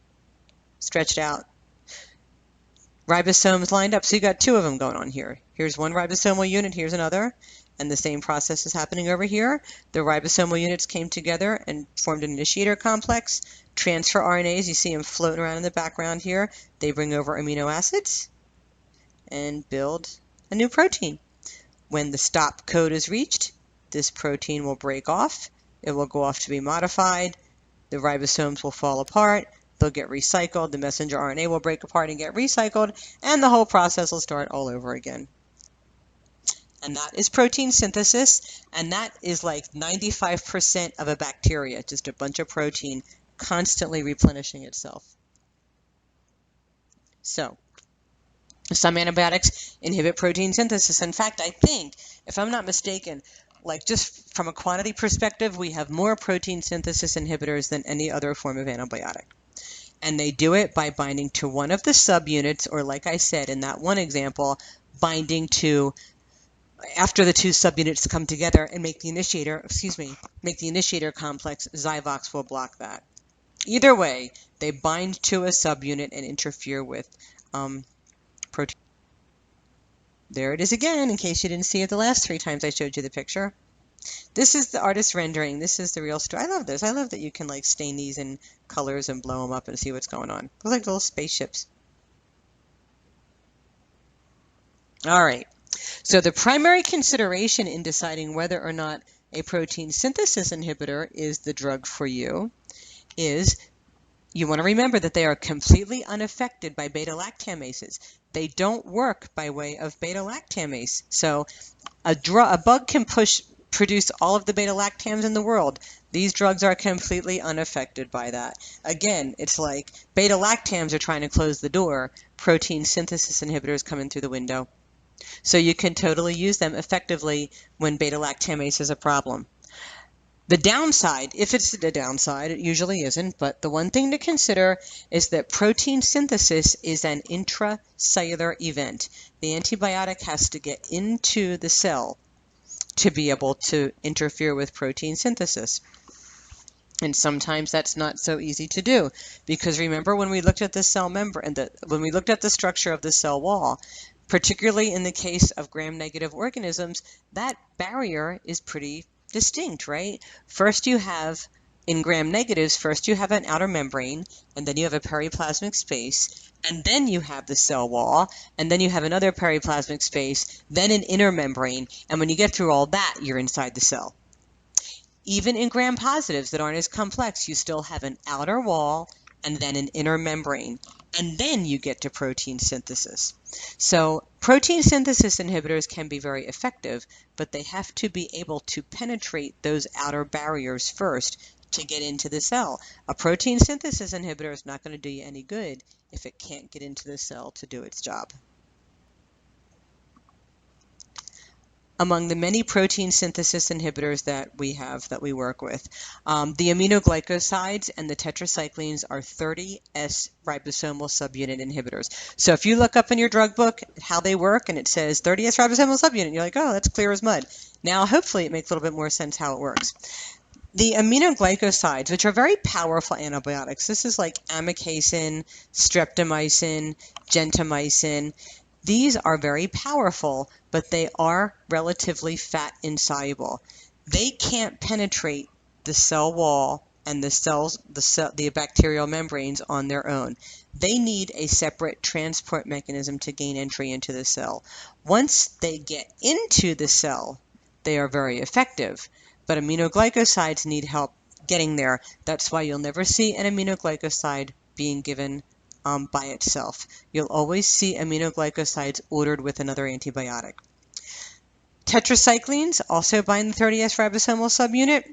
stretched out. Ribosomes lined up, so you got two of them going on here. Here's one ribosomal unit, here's another, and the same process is happening over here. The ribosomal units came together and formed an initiator complex. Transfer RNAs, you see them floating around in the background here. They bring over amino acids and build a new protein. When the stop code is reached, this protein will break off. It will go off to be modified. The ribosomes will fall apart. They'll get recycled. The messenger RNA will break apart and get recycled, and the whole process will start all over again. And that is protein synthesis, and that is like 95% of a bacteria, just a bunch of protein constantly replenishing itself. So, some antibiotics inhibit protein synthesis. In fact, I think, if I'm not mistaken, like just from a quantity perspective, we have more protein synthesis inhibitors than any other form of antibiotic. And they do it by binding to one of the subunits, or like I said in that one example, binding to after the two subunits come together and make the initiator, make the initiator complex. Zyvox will block that. Either way, they bind to a subunit and interfere with protein. There it is again, in case you didn't see it the last 3 times I showed you the picture. This is the artist rendering. This is the real story. I love this. I love that you can like stain these in colors and blow them up and see what's going on. They're like little spaceships. All right. So the primary consideration in deciding whether or not a protein synthesis inhibitor is the drug for you is you want to remember that they are completely unaffected by beta-lactamases. They don't work by way of beta-lactamase. So a bug can produce all of the beta-lactams in the world. These drugs are completely unaffected by that. Again, it's like beta-lactams are trying to close the door. Protein synthesis inhibitors come in through the window. So you can totally use them effectively when beta-lactamase is a problem. The downside, if it's the downside, it usually isn't, but the one thing to consider is that protein synthesis is an intracellular event. The antibiotic has to get into the cell to be able to interfere with protein synthesis. And sometimes that's not so easy to do, because remember when we looked at the cell membrane, when we looked at the structure of the cell wall, particularly in the case of gram-negative organisms, that barrier is pretty distinct, right? First you have, in gram-negatives, first you have an outer membrane, and then you have a periplasmic space, and then you have the cell wall, and then you have another periplasmic space, then an inner membrane, and when you get through all that, you're inside the cell. Even in gram-positives that aren't as complex, you still have an outer wall and then an inner membrane, and then you get to protein synthesis. So protein synthesis inhibitors can be very effective, but they have to be able to penetrate those outer barriers first to get into the cell. A protein synthesis inhibitor is not going to do you any good if it can't get into the cell to do its job. Among the many protein synthesis inhibitors that we work with, the aminoglycosides and the tetracyclines are 30S ribosomal subunit inhibitors. So if you look up in your drug book how they work and it says 30S ribosomal subunit, you're like, oh, that's clear as mud. Now, hopefully it makes a little bit more sense how it works. The aminoglycosides, which are very powerful antibiotics, this is like amikacin, streptomycin, gentamicin. These are very powerful, but they are relatively fat insoluble. They can't penetrate the cell wall and the bacterial membranes on their own. They need a separate transport mechanism to gain entry into the cell. Once they get into the cell, they are very effective, but aminoglycosides need help getting there. That's why you'll never see an aminoglycoside being given by itself. You'll always see aminoglycosides ordered with another antibiotic. Tetracyclines also bind the 30S ribosomal subunit.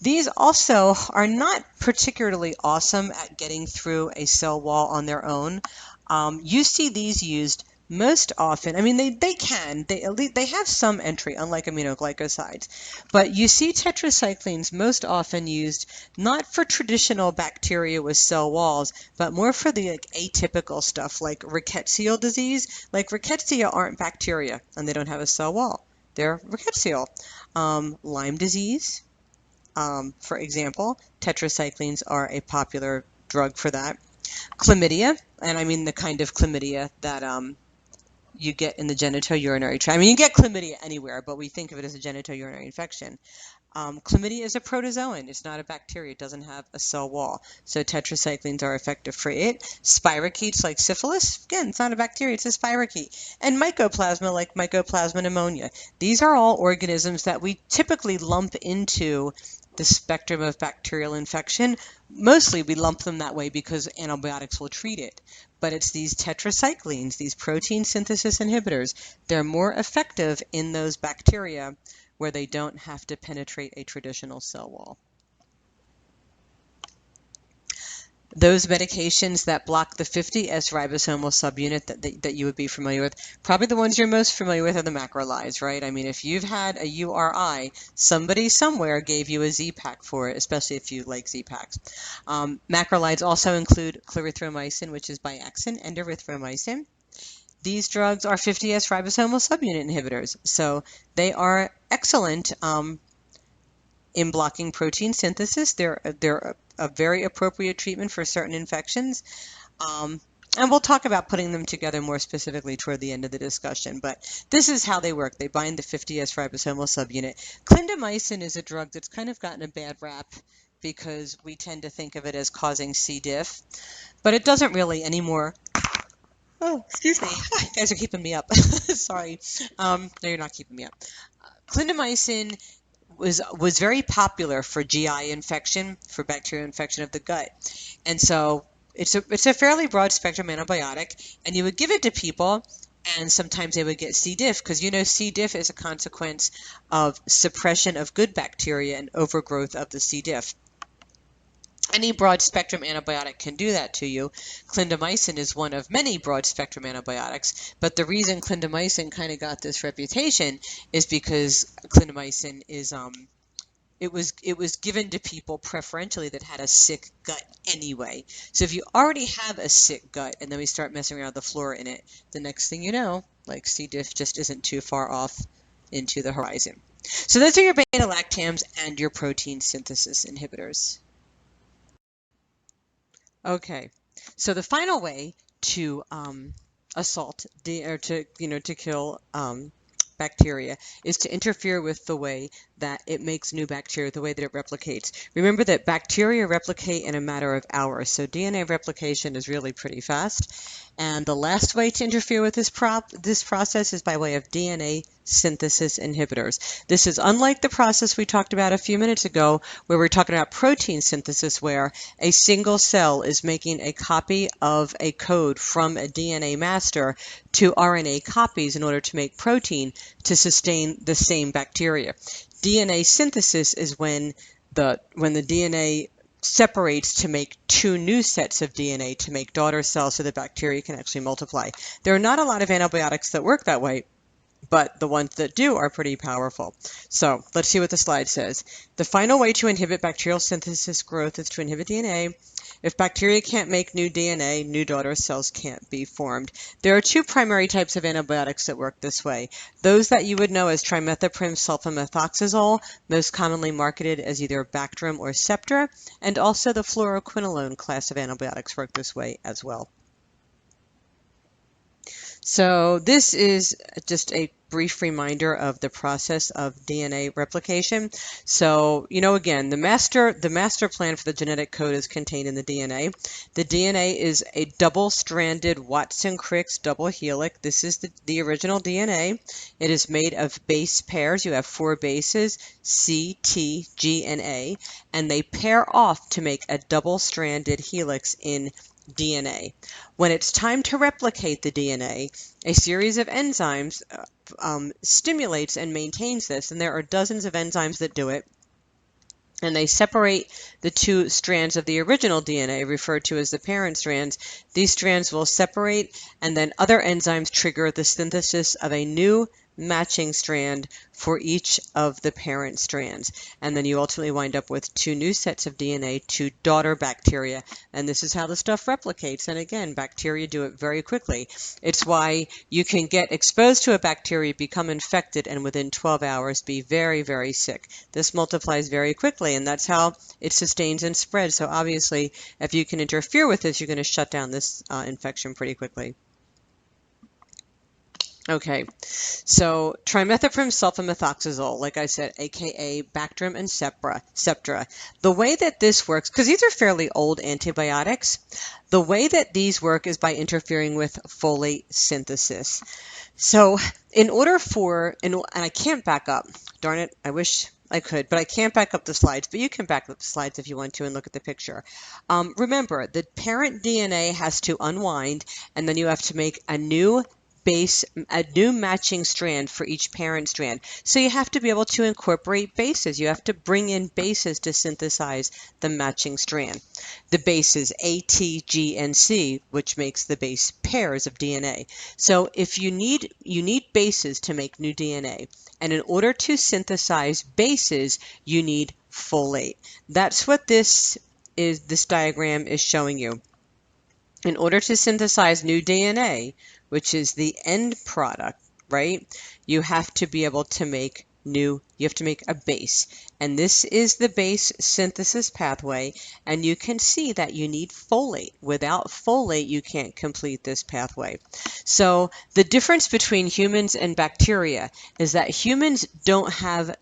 These also are not particularly awesome at getting through a cell wall on their own. You see these used most often. I mean, they can. They have some entry, unlike aminoglycosides. But you see tetracyclines most often used not for traditional bacteria with cell walls, but more for the atypical stuff like rickettsial disease. Like rickettsia aren't bacteria, and they don't have a cell wall. They're rickettsial. Lyme disease, for example, tetracyclines are a popular drug for that. Chlamydia, and I mean the kind of chlamydia that you get in the genitourinary tract. I mean, you get chlamydia anywhere, but we think of it as a genitourinary infection. Chlamydia is a protozoan. It's not a bacteria. It doesn't have a cell wall. So tetracyclines are effective for it. Spirochetes like syphilis, again, it's not a bacteria. It's a spirochete. And mycoplasma like Mycoplasma pneumonia. These are all organisms that we typically lump into the spectrum of bacterial infection. Mostly we lump them that way because antibiotics will treat it. But it's these tetracyclines, these protein synthesis inhibitors, they're more effective in those bacteria where they don't have to penetrate a traditional cell wall. Those medications that block the 50S ribosomal subunit that you would be familiar with, probably the ones you're most familiar with are the macrolides, right? I mean, if you've had a URI, somebody somewhere gave you a Z-Pak for it, especially if you like Z-Paks. Macrolides also include clarithromycin, which is Biaxin, and erythromycin. These drugs are 50S ribosomal subunit inhibitors, so they are excellent in blocking protein synthesis. They're a very appropriate treatment for certain infections. And we'll talk about putting them together more specifically toward the end of the discussion, but this is how they work. They bind the 50S ribosomal subunit. Clindamycin is a drug that's kind of gotten a bad rap because we tend to think of it as causing C. diff, but it doesn't really anymore. Oh, excuse me. You guys are keeping me up. Sorry. No, you're not keeping me up. Clindamycin was very popular for GI infection, for bacterial infection of the gut. And so it's a fairly broad spectrum antibiotic, and you would give it to people, and sometimes they would get C. diff, because you know C. diff is a consequence of suppression of good bacteria and overgrowth of the C. diff. Any broad-spectrum antibiotic can do that to you. Clindamycin is one of many broad-spectrum antibiotics, but the reason clindamycin kind of got this reputation is because clindamycin is it was given to people preferentially that had a sick gut anyway. So if you already have a sick gut and then we start messing around with the flora in it, the next thing you know, like C. diff just isn't too far off into the horizon. So those are your beta-lactams and your protein synthesis inhibitors. Okay, so the final way to assault to kill bacteria is to interfere with the way that it makes new bacteria, the way that it replicates. Remember that bacteria replicate in a matter of hours, so DNA replication is really pretty fast. And the last way to interfere with this process is by way of DNA synthesis inhibitors. This is unlike the process we talked about a few minutes ago, where we're talking about protein synthesis, where a single cell is making a copy of a code from a DNA master to RNA copies in order to make protein to sustain the same bacteria. DNA synthesis is when the DNA separates to make two new sets of DNA to make daughter cells so the bacteria can actually multiply. There are not a lot of antibiotics that work that way, but the ones that do are pretty powerful. So let's see what the slide says. The final way to inhibit bacterial synthesis growth is to inhibit DNA. If bacteria can't make new DNA, new daughter cells can't be formed. There are two primary types of antibiotics that work this way. Those that you would know as trimethoprim sulfamethoxazole, most commonly marketed as either Bactrim or Septra, and also the fluoroquinolone class of antibiotics work this way as well. So this is just a brief reminder of the process of DNA replication. So, again, the master plan for the genetic code is contained in the DNA. The DNA is a double-stranded Watson-Crick double helix. This is the original DNA. It is made of base pairs. You have 4 bases, C, T, G, and A, and they pair off to make a double-stranded helix in DNA. When it's time to replicate the DNA, a series of enzymes stimulates and maintains this, and there are dozens of enzymes that do it. And they separate the two strands of the original DNA, referred to as the parent strands. These strands will separate, and then other enzymes trigger the synthesis of a new matching strand for each of the parent strands. And then you ultimately wind up with two new sets of DNA, two daughter bacteria. And this is how the stuff replicates. And again, bacteria do it very quickly. It's why you can get exposed to a bacteria, become infected, and within 12 hours be very, very sick. This multiplies very quickly, and that's how it sustains and spreads. So obviously, if you can interfere with this, you're going to shut down this infection pretty quickly. Okay, so trimethoprim sulfamethoxazole, like I said, aka Bactrim and Septra. The way that this works, because these are fairly old antibiotics, the way that these work is by interfering with folate synthesis. So in order for, and I can't back up, darn it, I wish I could, but I can't back up the slides, but you can back up the slides if you want to and look at the picture. Remember, the parent DNA has to unwind, and then you have to make a new matching strand for each parent strand. So you have to be able to incorporate bases. You have to bring in bases to synthesize the matching strand. The bases A, T, G, and C, which makes the base pairs of DNA. So if you need bases to make new DNA. And in order to synthesize bases, you need folate. That's what this diagram is showing you. In order to synthesize new DNA, which is the end product, right? You have to be able to make you have to make a base. And this is the base synthesis pathway, and you can see that you need folate. Without folate, you can't complete this pathway. So the difference between humans and bacteria is that humans don't have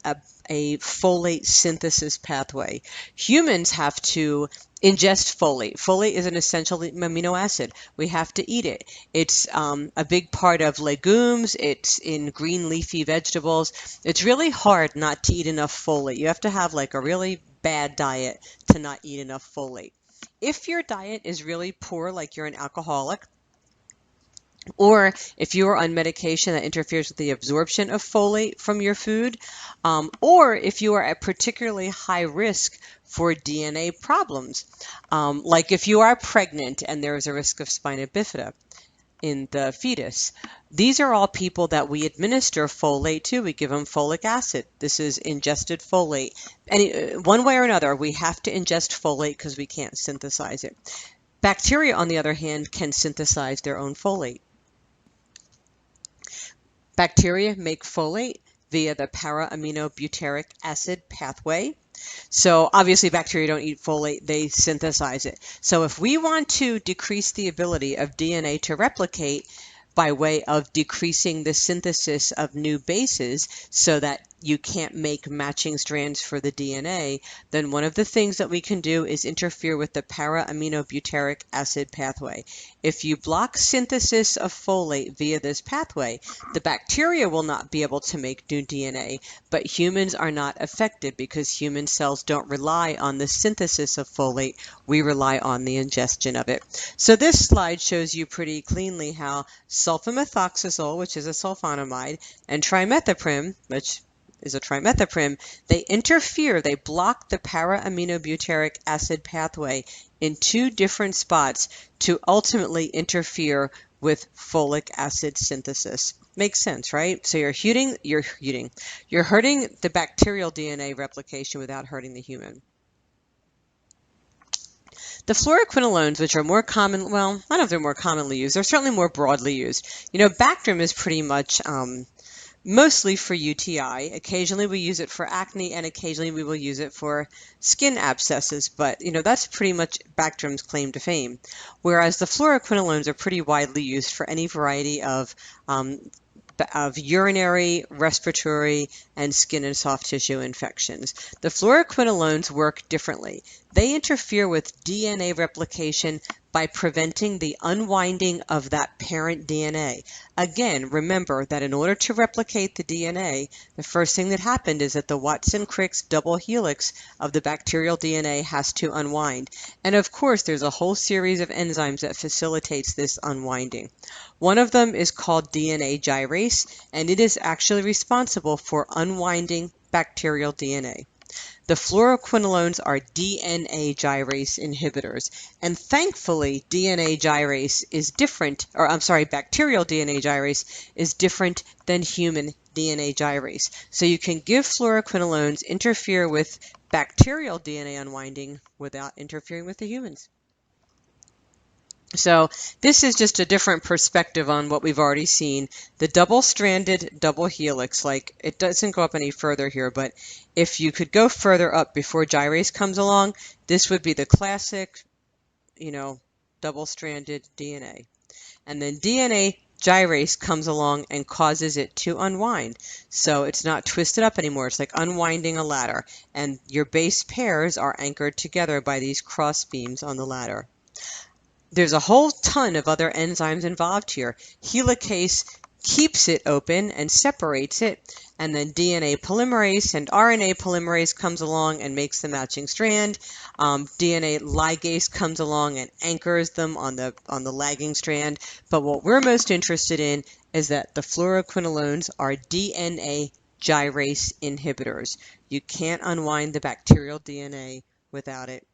a folate synthesis pathway. Humans have to ingest folate. Folate is an essential amino acid. We have to eat it. It's a big part of legumes. It's in green leafy vegetables. It's really hard not to eat enough folate. You have to have like a really bad diet to not eat enough folate. If your diet is really poor, like you're an alcoholic, or if you are on medication that interferes with the absorption of folate from your food, or if you are at particularly high risk for DNA problems, like if you are pregnant and there is a risk of spina bifida in the fetus. These are all people that we administer folate to. We give them folic acid. This is ingested folate. One way or another, we have to ingest folate because we can't synthesize it. Bacteria, on the other hand, can synthesize their own folate. Bacteria make folate via the para-aminobutyric acid pathway. So obviously bacteria don't eat folate, they synthesize it. So if we want to decrease the ability of DNA to replicate by way of decreasing the synthesis of new bases so that you can't make matching strands for the DNA, then one of the things that we can do is interfere with the para-aminobutyric acid pathway. If you block synthesis of folate via this pathway, the bacteria will not be able to make new DNA, but humans are not affected because human cells don't rely on the synthesis of folate. We rely on the ingestion of it. So this slide shows you pretty cleanly how sulfamethoxazole, which is a sulfonamide, and trimethoprim, which is a trimethoprim, they interfere, they block the para-aminobutyric acid pathway in two different spots to ultimately interfere with folic acid synthesis. Makes sense, right? So you're hurting the bacterial DNA replication without hurting the human. The fluoroquinolones, which are more common, well, I don't know if they're more commonly used, they're certainly more broadly used. Bactrim is pretty much mostly for UTI. Occasionally we use it for acne, and occasionally we will use it for skin abscesses, but that's pretty much Bactrim's claim to fame. Whereas the fluoroquinolones are pretty widely used for any variety of urinary, respiratory, and skin and soft tissue infections. The fluoroquinolones work differently. They interfere with DNA replication by preventing the unwinding of that parent DNA. Again, remember that in order to replicate the DNA, the first thing that happened is that the Watson-Crick's double helix of the bacterial DNA has to unwind. And of course, there's a whole series of enzymes that facilitates this unwinding. One of them is called DNA gyrase, and it is actually responsible for unwinding bacterial DNA. The fluoroquinolones are DNA gyrase inhibitors, and thankfully DNA gyrase is different, or I'm sorry, bacterial DNA gyrase is different than human DNA gyrase. So you can give fluoroquinolones, interfere with bacterial DNA unwinding without interfering with the humans. So this is just a different perspective on what we've already seen. The double-stranded double helix, like it doesn't go up any further here, but if you could go further up before gyrase comes along, this would be the classic, double-stranded DNA. And then DNA gyrase comes along and causes it to unwind. So it's not twisted up anymore. It's like unwinding a ladder. And your base pairs are anchored together by these cross beams on the ladder. There's a whole ton of other enzymes involved here. Helicase keeps it open and separates it, and then DNA polymerase and RNA polymerase comes along and makes the matching strand. DNA ligase comes along and anchors them on the lagging strand. But what we're most interested in is that the fluoroquinolones are DNA gyrase inhibitors. You can't unwind the bacterial DNA without it.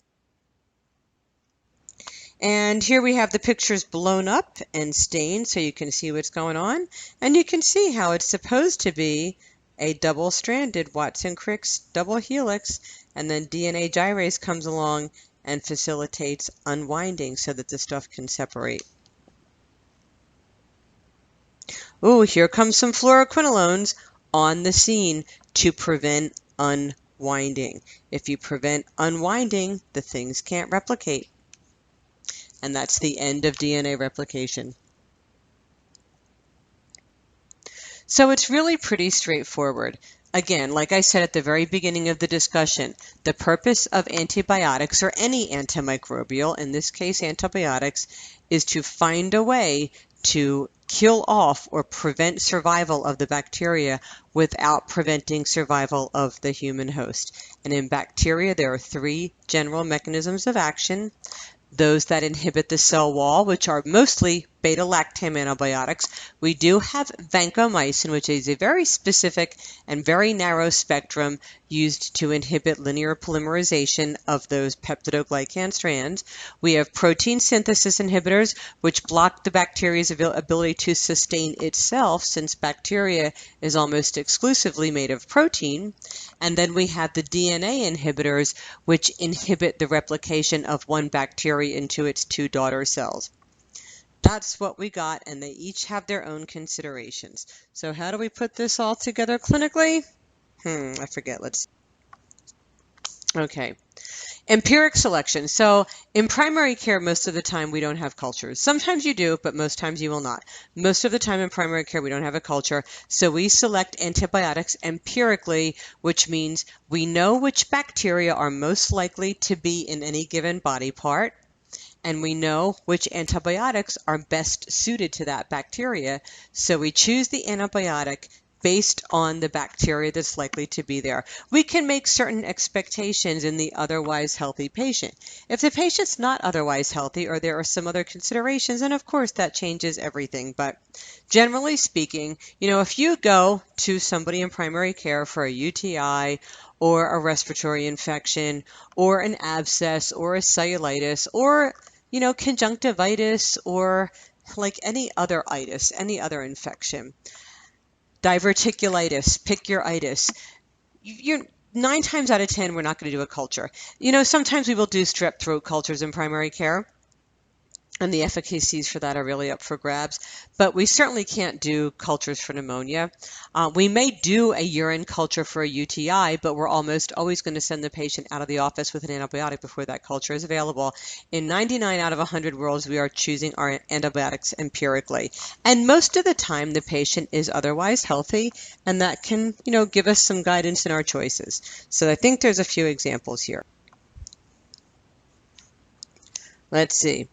And here we have the pictures blown up and stained so you can see what's going on. And you can see how it's supposed to be a double-stranded Watson-Crick's double helix, and then DNA gyrase comes along and facilitates unwinding so that the stuff can separate. Ooh, here comes some fluoroquinolones on the scene to prevent unwinding. If you prevent unwinding, the things can't replicate. And that's the end of DNA replication. So it's really pretty straightforward. Again, like I said at the very beginning of the discussion, the purpose of antibiotics, or any antimicrobial, in this case antibiotics, is to find a way to kill off or prevent survival of the bacteria without preventing survival of the human host. And in bacteria, there are three general mechanisms of action. Those that inhibit the cell wall, which are mostly beta-lactam antibiotics. We do have vancomycin, which is a very specific and very narrow spectrum used to inhibit linear polymerization of those peptidoglycan strands. We have protein synthesis inhibitors, which block the bacteria's ability to sustain itself, since bacteria is almost exclusively made of protein. And then we have the DNA inhibitors, which inhibit the replication of one bacteria into its two daughter cells. That's what we got, and they each have their own considerations. So how do we put this all together clinically? I forget. Okay. Empiric selection. So in primary care, most of the time we don't have cultures. Sometimes you do, but most times you will not. Most of the time in primary care, we don't have a culture. So we select antibiotics empirically, which means we know which bacteria are most likely to be in any given body part, and we know which antibiotics are best suited to that bacteria. So we choose the antibiotic based on the bacteria that's likely to be there. We can make certain expectations in the otherwise healthy patient. If the patient's not otherwise healthy, or there are some other considerations, then of course that changes everything. But generally speaking, if you go to somebody in primary care for a UTI or a respiratory infection or an abscess or a cellulitis or conjunctivitis or like any other itis, any other infection, diverticulitis, pick your itis. You're 9 times out of 10, we're not going to do a culture. Sometimes we will do strep throat cultures in primary care, and the efficacies for that are really up for grabs. But we certainly can't do cultures for pneumonia. We may do a urine culture for a UTI, but we're almost always going to send the patient out of the office with an antibiotic before that culture is available. In 99 out of 100 worlds, we are choosing our antibiotics empirically. And most of the time, the patient is otherwise healthy, and that can, give us some guidance in our choices. So I think there's a few examples here. Let's see.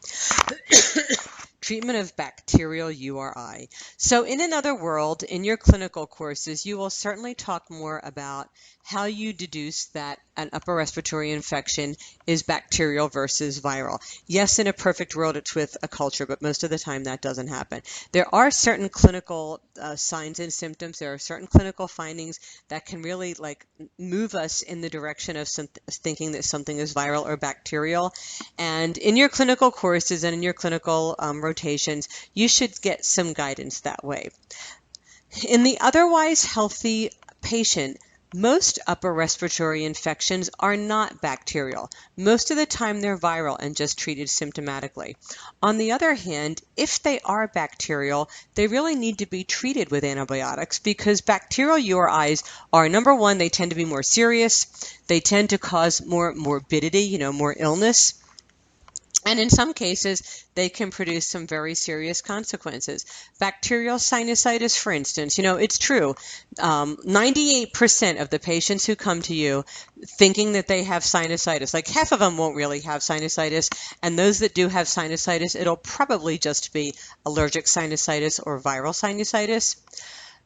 Treatment of bacterial URI. So in another world, in your clinical courses, you will certainly talk more about how you deduce that an upper respiratory infection is bacterial versus viral. Yes, in a perfect world, it's with a culture, but most of the time that doesn't happen. There are certain clinical signs and symptoms. There are certain clinical findings that can really move us in the direction of thinking that something is viral or bacterial. And in your clinical courses and in your clinical rotations, you should get some guidance that way. In the otherwise healthy patient, most upper respiratory infections are not bacterial. Most of the time they're viral and just treated symptomatically. On the other hand, if they are bacterial, they really need to be treated with antibiotics because bacterial URIs are, number one, they tend to be more serious. They tend to cause more morbidity, more illness. And in some cases, they can produce some very serious consequences. Bacterial sinusitis, for instance, it's true. 98% of the patients who come to you thinking that they have sinusitis, like half of them won't really have sinusitis, and those that do have sinusitis, it'll probably just be allergic sinusitis or viral sinusitis.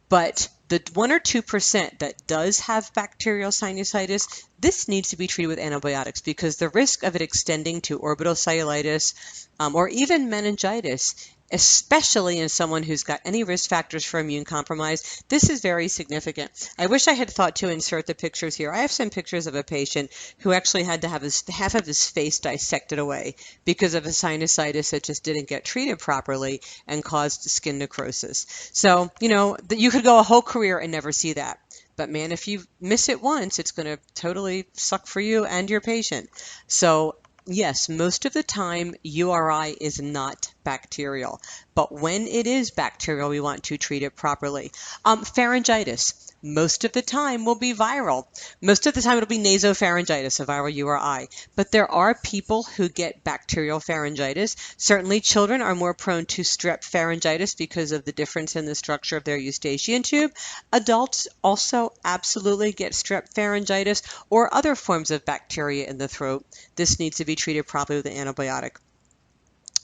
But the 1 or 2% that does have bacterial sinusitis, this needs to be treated with antibiotics because the risk of it extending to orbital cellulitis or even meningitis, especially in someone who's got any risk factors for immune compromise, this is very significant. I wish I had thought to insert the pictures here. I have some pictures of a patient who actually had to have half of his face dissected away because of a sinusitis that just didn't get treated properly and caused skin necrosis. So, you could go a whole career and never see that. But man, if you miss it once, it's going to totally suck for you and your patient. So yes, most of the time URI is not bacterial, but when it is bacterial, we want to treat it properly. Pharyngitis. Most of the time will be viral. Most of the time it'll be nasopharyngitis, a viral URI. But there are people who get bacterial pharyngitis. Certainly children are more prone to strep pharyngitis because of the difference in the structure of their eustachian tube. Adults also absolutely get strep pharyngitis or other forms of bacteria in the throat. This needs to be treated properly with an antibiotic.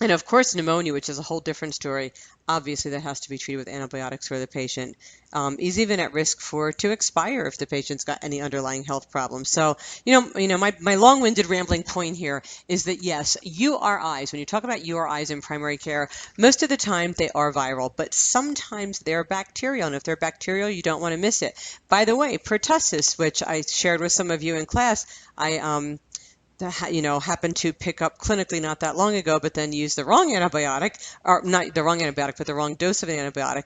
And of course, pneumonia, which is a whole different story, obviously that has to be treated with antibiotics for the patient. Is even at risk to expire if the patient's got any underlying health problems. So, my long-winded rambling point here is that yes, URIs, when you talk about URIs in primary care, most of the time they are viral, but sometimes they're bacterial. And if they're bacterial, you don't want to miss it. By the way, pertussis, which I shared with some of you in class, happened to pick up clinically not that long ago, but then used the wrong antibiotic, or not the wrong antibiotic, but the wrong dose of an antibiotic.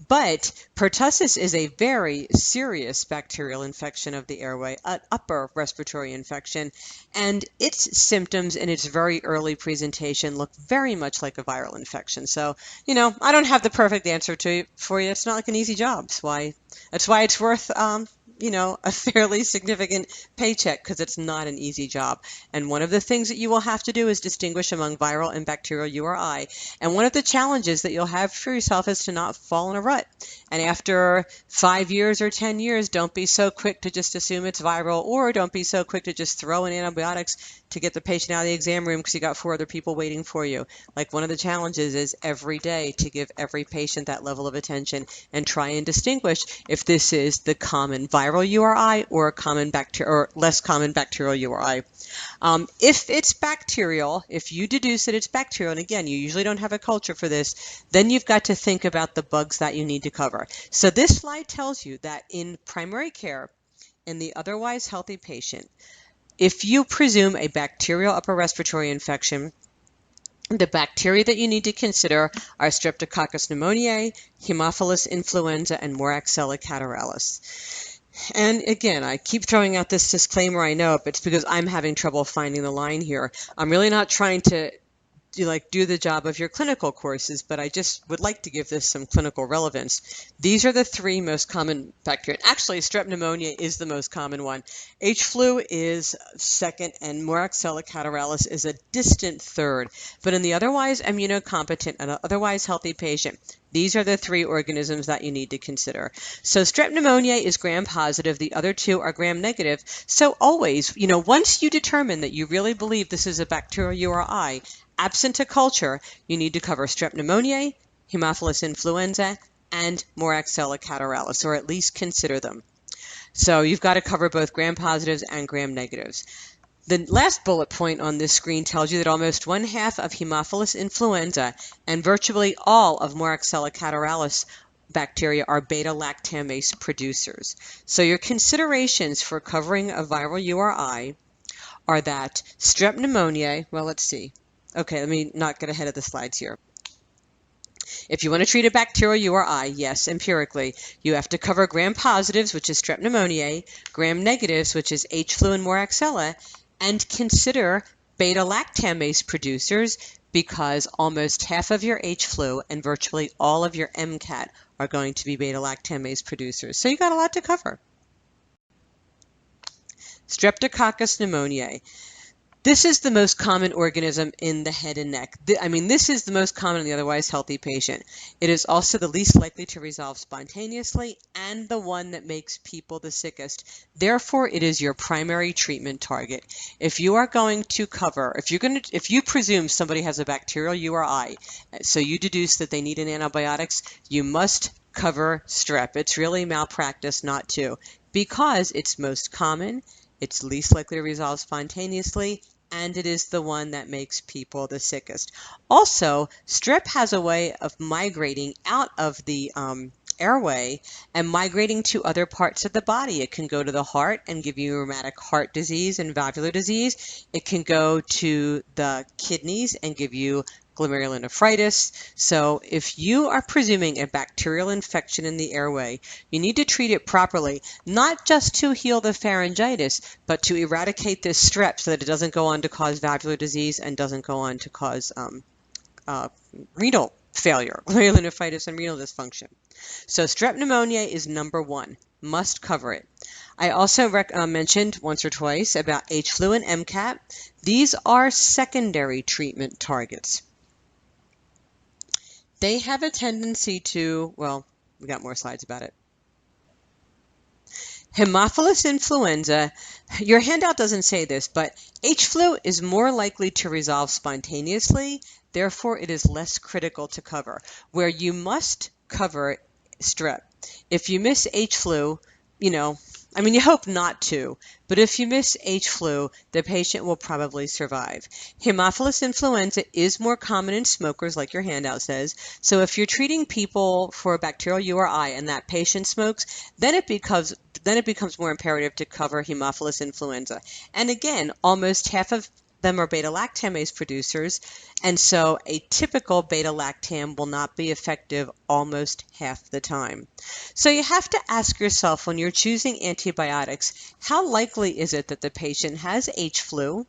But pertussis is a very serious bacterial infection of the airway, an upper respiratory infection, and its symptoms in its very early presentation look very much like a viral infection. So, I don't have the perfect answer for you. It's not like an easy job. That's why it's worth a fairly significant paycheck because it's not an easy job. And one of the things that you will have to do is distinguish among viral and bacterial URI. And one of the challenges that you'll have for yourself is to not fall in a rut. And after 5 years or 10 years, don't be so quick to just assume it's viral, or don't be so quick to just throw in antibiotics to get the patient out of the exam room because you got 4 other people waiting for you. Like, one of the challenges is every day to give every patient that level of attention and try and distinguish if this is the common viral URI or a common or less common bacterial URI. If it's bacterial, if you deduce that it's bacterial, and again, you usually don't have a culture for this, then you've got to think about the bugs that you need to cover. So this slide tells you that in primary care, in the otherwise healthy patient, if you presume a bacterial upper respiratory infection, the bacteria that you need to consider are Streptococcus pneumoniae, Haemophilus influenza, and Moraxella catarrhalis. And again, I keep throwing out this disclaimer, I know, but it's because I'm having trouble finding the line here. I'm really not trying to do the job of your clinical courses, but I just would like to give this some clinical relevance. These are the 3 most common bacteria. Actually, strep pneumonia is the most common one. H. flu is second, and Moraxella catarrhalis is a distant third. But in the otherwise immunocompetent and otherwise healthy patient, these are the 3 organisms that you need to consider. So strep pneumonia is gram-positive. The other 2 are gram-negative. So always, once you determine that you really believe this is a bacterial URI, Absent a culture, you need to cover strep pneumoniae, Haemophilus influenza, and Moraxella catarrhalis, or at least consider them. So you've got to cover both gram-positives and gram-negatives. The last bullet point on this screen tells you that almost 1/2 of Haemophilus influenza and virtually all of Moraxella catarrhalis bacteria are beta-lactamase producers. So your considerations for covering a viral URI are that strep pneumoniae, well, let's see. Okay, let me not get ahead of the slides here. If you want to treat a bacterial URI, yes, empirically, you have to cover gram-positives, which is strep pneumoniae, gram-negatives, which is H. flu and Moraxella, and consider beta-lactamase producers because almost half of your H. flu and virtually all of your MCAT are going to be beta-lactamase producers. So you got a lot to cover. Streptococcus pneumoniae. This is the most common organism in the head and neck. This is the most common in the otherwise healthy patient. It is also the least likely to resolve spontaneously and the one that makes people the sickest. Therefore, it is your primary treatment target. If you are going to cover, if you presume somebody has a bacterial URI, so you deduce that they need an antibiotics, you must cover strep. It's really malpractice not to, because it's most common, it's least likely to resolve spontaneously, and it is the one that makes people the sickest. Also, strep has a way of migrating out of the airway and migrating to other parts of the body. It can go to the heart and give you rheumatic heart disease and valvular disease. It can go to the kidneys and give you glomerulonephritis. So if you are presuming a bacterial infection in the airway, you need to treat it properly, not just to heal the pharyngitis, but to eradicate this strep so that it doesn't go on to cause valvular disease and doesn't go on to cause renal failure, glomerulonephritis and renal dysfunction. So strep pneumoniae is number one. Must cover it. I also mentioned once or twice about H. flu and MCAT. These are secondary treatment targets. They have a tendency to, well, we got more slides about it. Haemophilus influenza, your handout doesn't say this, but H. flu is more likely to resolve spontaneously, therefore it is less critical to cover, where you must cover strep. If you miss H. flu, you hope not to, but if you miss H. flu, the patient will probably survive. Haemophilus influenza is more common in smokers, like your handout says, so if you're treating people for a bacterial URI and that patient smokes, then it becomes more imperative to cover Haemophilus influenza. And again, almost half of them are beta-lactamase producers, and so a typical beta-lactam will not be effective almost half the time. So you have to ask yourself when you're choosing antibiotics, how likely is it that the patient has H. flu?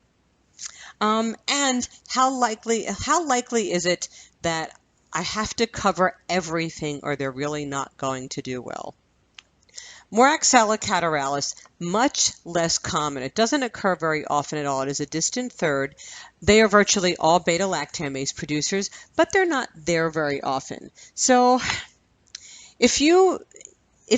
And how likely is it that I have to cover everything or they're really not going to do well? Moraxella catarrhalis, much less common. It doesn't occur very often at all. It is a distant third. They are virtually all beta-lactamase producers, but they're not there very often. So if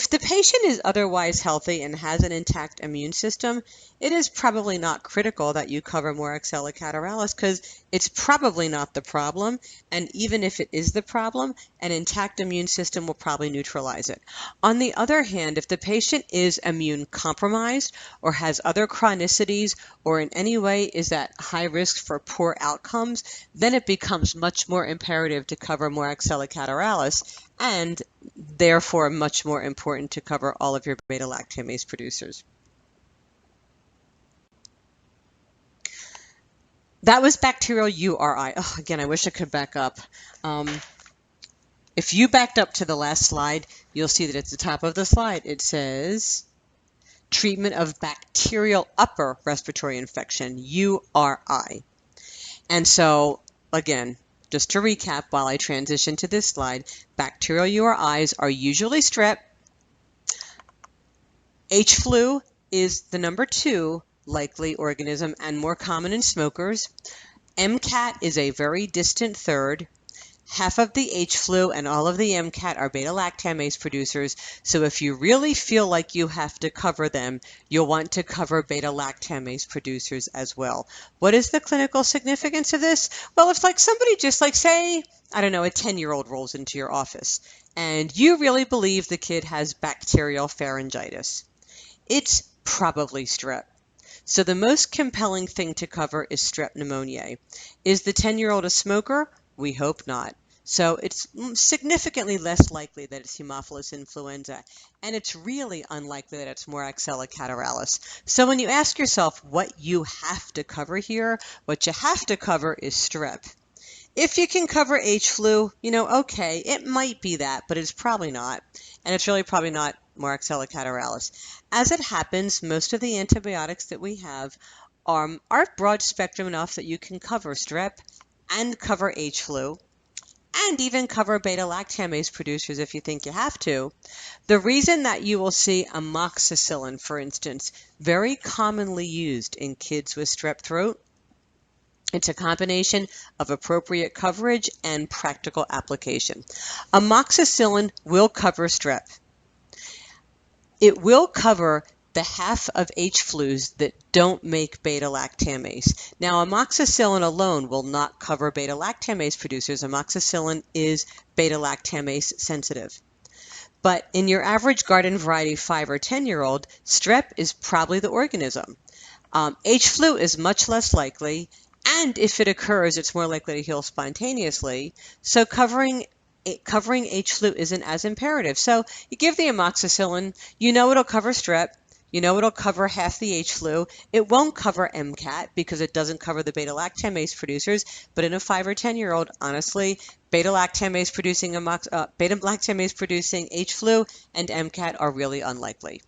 the patient is otherwise healthy and has an intact immune system, it is probably not critical that you cover Moraxella catarrhalis because it's probably not the problem, and even if it is the problem, an intact immune system will probably neutralize it. On the other hand, if the patient is immune compromised or has other chronicities or in any way is at high risk for poor outcomes, then it becomes much more imperative to cover Moraxella catarrhalis, and therefore much more important to cover all of your beta-lactamase producers. That was bacterial URI. Oh, again, I wish I could back up. If you backed up to the last slide, you'll see that at the top of the slide it says treatment of bacterial upper respiratory infection, URI. And so, again, just to recap while I transition to this slide, bacterial URIs are usually strep. H. flu is the number 2 likely organism and more common in smokers. MCAT is a very distant third. Half of the H flu and all of the MCAT are beta-lactamase producers, so if you really feel like you have to cover them, you'll want to cover beta-lactamase producers as well. What is the clinical significance of this? Well, if like somebody just like say, I don't know, a 10-year-old rolls into your office and you really believe the kid has bacterial pharyngitis, it's probably strep. So the most compelling thing to cover is strep pneumoniae. Is the 10-year-old a smoker? We hope not. So it's significantly less likely that it's Haemophilus influenza, and it's really unlikely that it's Moraxella catarrhalis. So when you ask yourself what you have to cover here, what you have to cover is strep. If you can cover H flu, okay, it might be that, but it's probably not. And it's really probably not Moraxella catarrhalis. As it happens, most of the antibiotics that we have are broad spectrum enough that you can cover strep and cover H flu and even cover beta-lactamase producers if you think you have to. The reason that you will see amoxicillin, for instance, very commonly used in kids with strep throat, it's a combination of appropriate coverage and practical application. Amoxicillin will cover strep. It will cover the half of H flus that don't make beta-lactamase. Now, amoxicillin alone will not cover beta-lactamase producers. Amoxicillin is beta-lactamase sensitive. But in your average garden variety 5 or 10-year-old, strep is probably the organism. H flu is much less likely, and if it occurs, it's more likely to heal spontaneously. So covering H flu isn't as imperative. So you give the amoxicillin, it'll cover strep, it'll cover half the H flu. It won't cover MCAT because it doesn't cover the beta-lactamase producers, but in a 5 or 10-year-old, honestly, beta-lactamase producing H flu and MCAT are really unlikely.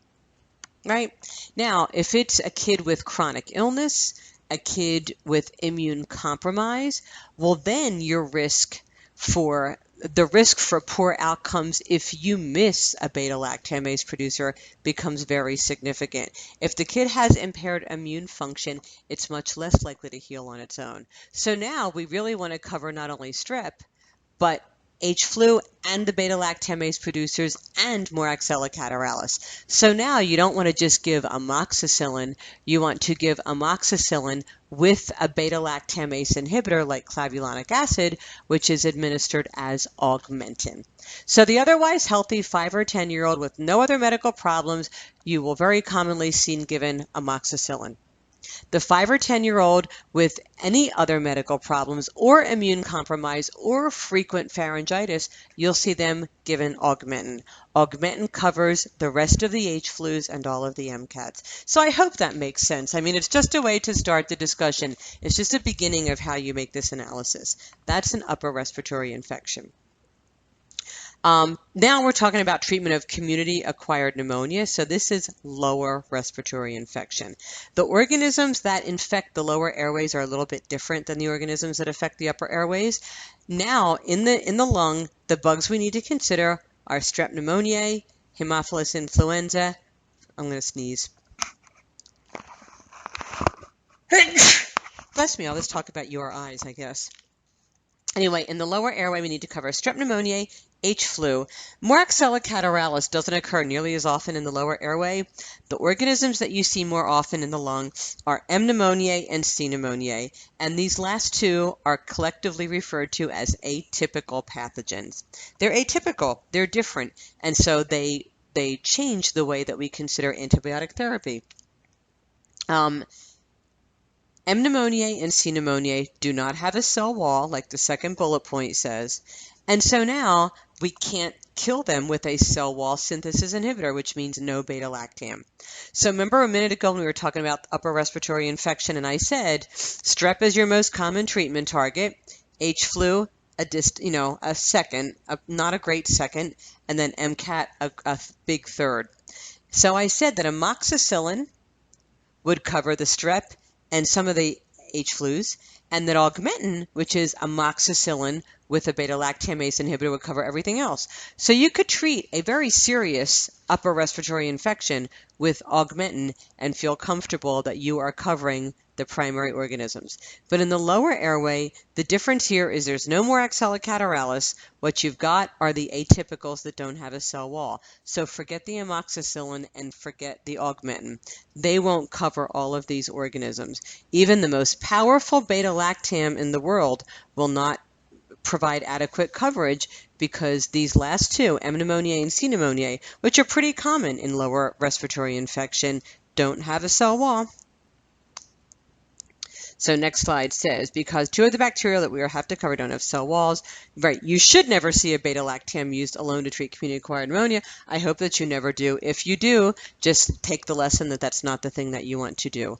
Right? Now, if it's a kid with chronic illness, a kid with immune compromise, well, then the risk for poor outcomes if you miss a beta-lactamase producer becomes very significant. If the kid has impaired immune function, it's much less likely to heal on its own. So now we really want to cover not only strep, but H flu and the beta-lactamase producers and Moraxella catarrhalis. So now you don't want to just give amoxicillin, you want to give amoxicillin with a beta-lactamase inhibitor like clavulanic acid, which is administered as augmentin. So the otherwise healthy 5 or 10-year-old with no other medical problems, you will very commonly see given amoxicillin. The 5 or 10-year-old with any other medical problems or immune compromise or frequent pharyngitis, you'll see them given augmentin. Augmentin covers the rest of the H flus and all of the MCATs. So I hope that makes sense. I mean, it's just a way to start the discussion. It's just a beginning of how you make this analysis. That's an upper respiratory infection. Now we're talking about treatment of community-acquired pneumonia. So this is lower respiratory infection. The organisms that infect the lower airways are a little bit different than the organisms that affect the upper airways. Now, in the lung, the bugs we need to consider are strep pneumoniae, Haemophilus influenza. I'm going to sneeze. Bless me, I'll just talk about your eyes, I guess. Anyway, in the lower airway, we need to cover strep pneumoniae, H flu. Moraxella catarrhalis doesn't occur nearly as often in the lower airway. The organisms that you see more often in the lung are M. pneumoniae and C. pneumoniae, and these last two are collectively referred to as atypical pathogens. They're atypical, they're different, and so they change the way that we consider antibiotic therapy. M. pneumoniae and C. pneumoniae do not have a cell wall like the second bullet point says, and so now we can't kill them with a cell wall synthesis inhibitor, which means no beta-lactam. So remember a minute ago when we were talking about upper respiratory infection and I said strep is your most common treatment target, H flu a second, not a great second, and then MCAT a big third. So I said that amoxicillin would cover the strep and some of the H flus, and that augmentin, which is amoxicillin with a beta-lactamase inhibitor, would cover everything else. So you could treat a very serious upper respiratory infection with augmentin and feel comfortable that you are covering the primary organisms. But in the lower airway, the difference here is there's no more axilla cataralis. What you've got are the atypicals that don't have a cell wall. So forget the amoxicillin and forget the augmentin. They won't cover all of these organisms. Even the most powerful beta-lactam in the world will not provide adequate coverage because these last two, M. pneumoniae and C. pneumoniae, which are pretty common in lower respiratory infection, don't have a cell wall. So next slide says, because two of the bacteria that we have to cover don't have cell walls, right, you should never see a beta-lactam used alone to treat community-acquired pneumonia. I hope that you never do. If you do, just take the lesson that that's not the thing that you want to do.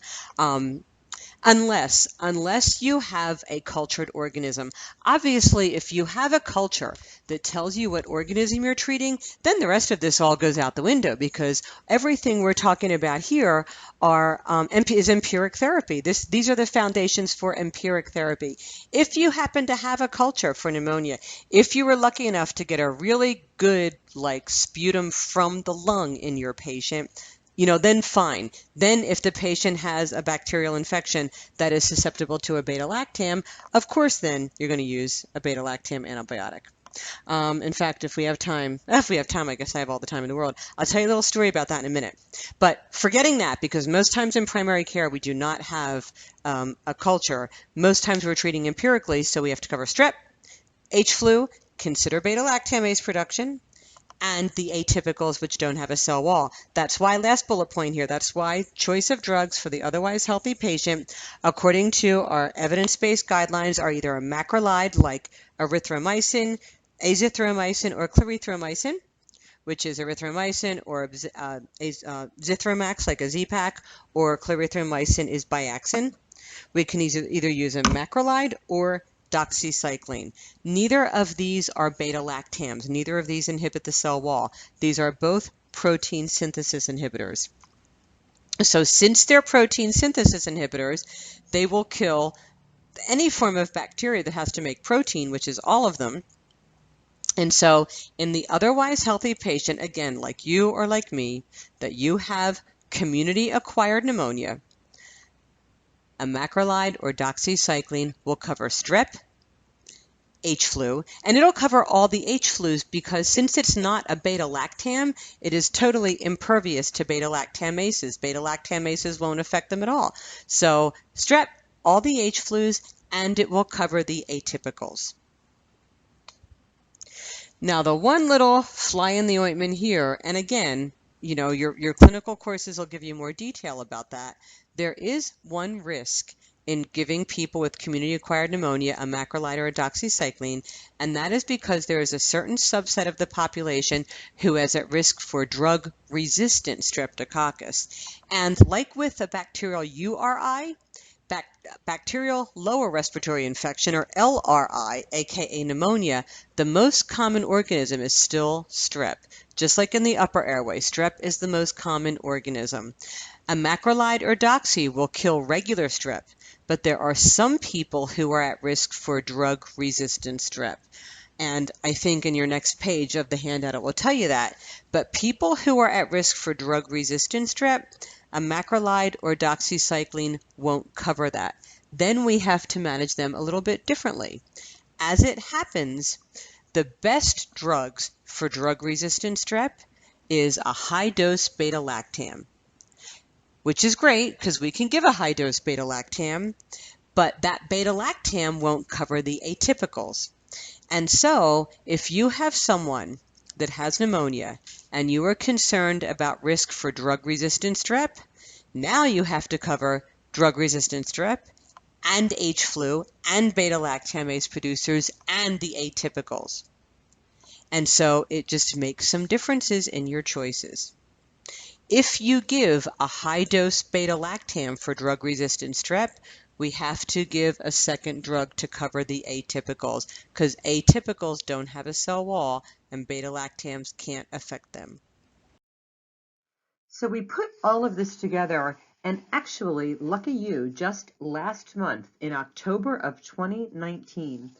Unless you have a cultured organism. Obviously, if you have a culture that tells you what organism you're treating, then the rest of this all goes out the window because everything we're talking about here is empiric therapy. These are the foundations for empiric therapy. If you happen to have a culture for pneumonia, if you were lucky enough to get a really good sputum from the lung in your patient, then fine. Then if the patient has a bacterial infection that is susceptible to a beta-lactam, of course then you're going to use a beta-lactam antibiotic. In fact, if we have time, I guess I have all the time in the world, I'll tell you a little story about that in a minute. But forgetting that, because most times in primary care we do not have a culture, most times we're treating empirically, so we have to cover strep, H-flu, consider beta-lactamase production, and the atypicals which don't have a cell wall. That's why, last bullet point here, that's why choice of drugs for the otherwise healthy patient, according to our evidence-based guidelines, are either a macrolide like erythromycin, azithromycin, or clarithromycin, which is erythromycin, or zithromax like a Z-Pak, or clarithromycin is Biaxin. We can either use a macrolide or doxycycline. Neither of these are beta-lactams. Neither of these inhibit the cell wall. These are both protein synthesis inhibitors. So since they're protein synthesis inhibitors, they will kill any form of bacteria that has to make protein, which is all of them. And so in the otherwise healthy patient, again, like you or like me, that you have community-acquired pneumonia, a macrolide or doxycycline will cover strep, H-flu, and it'll cover all the H-flus because since it's not a beta-lactam, it is totally impervious to beta-lactamases. Beta-lactamases won't affect them at all. So strep, all the H-flus, and it will cover the atypicals. Now the one little fly in the ointment here, and again, your clinical courses will give you more detail about that. There is one risk in giving people with community-acquired pneumonia a macrolide or a doxycycline, and that is because there is a certain subset of the population who is at risk for drug-resistant streptococcus. And like with a bacterial URI, bacterial lower respiratory infection, or LRI, aka pneumonia, the most common organism is still strep. Just like in the upper airway, strep is the most common organism. A macrolide or doxy will kill regular strep, but there are some people who are at risk for drug-resistant strep. And I think in your next page of the handout it will tell you that. But people who are at risk for drug-resistant strep, a macrolide or doxycycline won't cover that. Then we have to manage them a little bit differently. As it happens, the best drugs for drug-resistant strep is a high-dose beta-lactam, which is great because we can give a high-dose beta-lactam, but that beta-lactam won't cover the atypicals. And so if you have someone that has pneumonia and you are concerned about risk for drug-resistant strep, now you have to cover drug-resistant strep and H-flu and beta-lactamase producers and the atypicals. And so it just makes some differences in your choices. If you give a high-dose beta-lactam for drug-resistant strep, we have to give a second drug to cover the atypicals because atypicals don't have a cell wall and beta-lactams can't affect them. So we put all of this together, and actually, lucky you, just last month in October of 2019,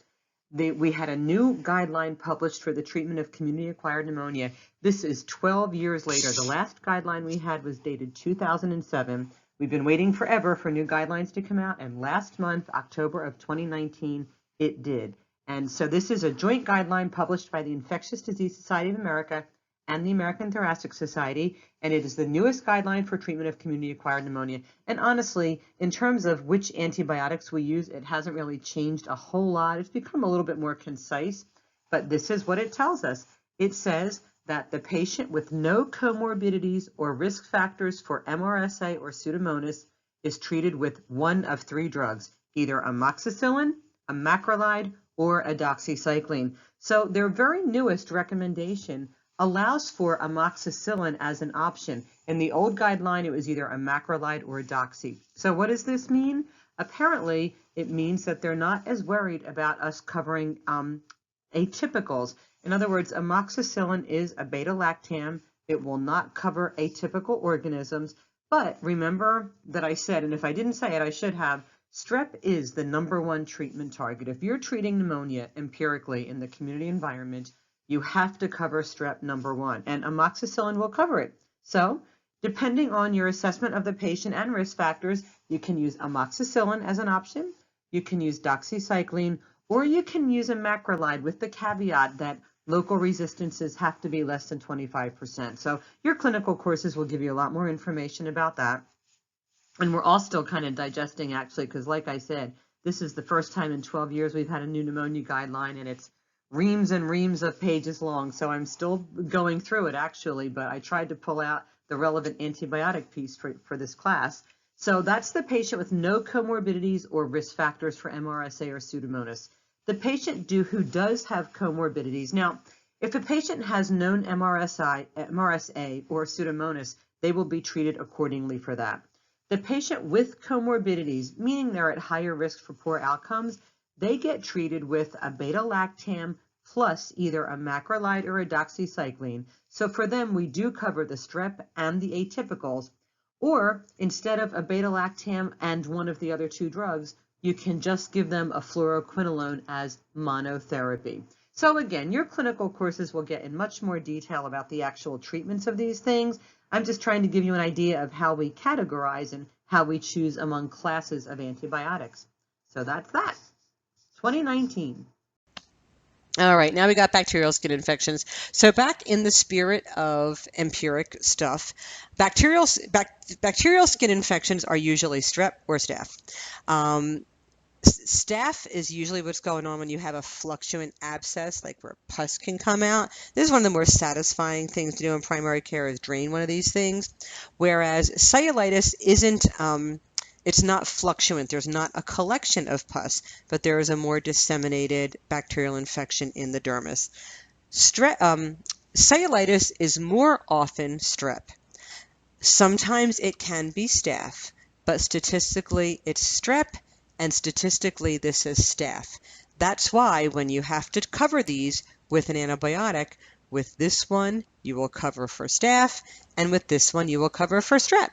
we had a new guideline published for the treatment of community-acquired pneumonia. This is 12 years later. The last guideline we had was dated 2007. We've been waiting forever for new guidelines to come out, and last month, October of 2019, it did. And so this is a joint guideline published by the Infectious Disease Society of America and the American Thoracic Society, and it is the newest guideline for treatment of community-acquired pneumonia. And honestly, in terms of which antibiotics we use, it hasn't really changed a whole lot. It's become a little bit more concise, but this is what it tells us. It says that the patient with no comorbidities or risk factors for MRSA or Pseudomonas is treated with one of three drugs, either amoxicillin, a macrolide, or a doxycycline. So their very newest recommendation allows for amoxicillin as an option. In the old guideline, it was either a macrolide or a doxy. So what does this mean? Apparently, it means that they're not as worried about us covering atypicals. In other words, amoxicillin is a beta-lactam. It will not cover atypical organisms. But remember that I said, and if I didn't say it, I should have, strep is the #1 treatment target. If you're treating pneumonia empirically in the community environment, you have to cover strep #1, and amoxicillin will cover it. So, depending on your assessment of the patient and risk factors, you can use amoxicillin as an option, you can use doxycycline, or you can use a macrolide with the caveat that local resistances have to be less than 25%. So your clinical courses will give you a lot more information about that. And we're all still kind of digesting, actually, because like I said, this is the first time in 12 years we've had a new pneumonia guideline, and it's reams and reams of pages long. So I'm still going through it, actually, but I tried to pull out the relevant antibiotic piece for this class. So that's the patient with no comorbidities or risk factors for MRSA or Pseudomonas. The patient who does have comorbidities. Now, if a patient has known MRSA or Pseudomonas, they will be treated accordingly for that. The patient with comorbidities, meaning they're at higher risk for poor outcomes, they get treated with a beta-lactam plus either a macrolide or a doxycycline. So for them, we do cover the strep and the atypicals. Or instead of a beta-lactam and one of the other two drugs, you can just give them a fluoroquinolone as monotherapy. So again, your clinical courses will get in much more detail about the actual treatments of these things. I'm just trying to give you an idea of how we categorize and how we choose among classes of antibiotics. So that's that. 2019. All right, now we got bacterial skin infections. So back in the spirit of empiric stuff, bacterial skin infections are usually strep or staph. Staph is usually what's going on when you have a fluctuant abscess, like where pus can come out. This is one of the more satisfying things to do in primary care, is drain one of these things. Whereas cellulitis isn't, it's not fluctuant. There's not a collection of pus, but there is a more disseminated bacterial infection in the dermis. Cellulitis is more often strep. Sometimes it can be staph, but statistically it's strep, and statistically this is staph. That's why when you have to cover these with an antibiotic, with this one you will cover for staph, and with this one you will cover for strep.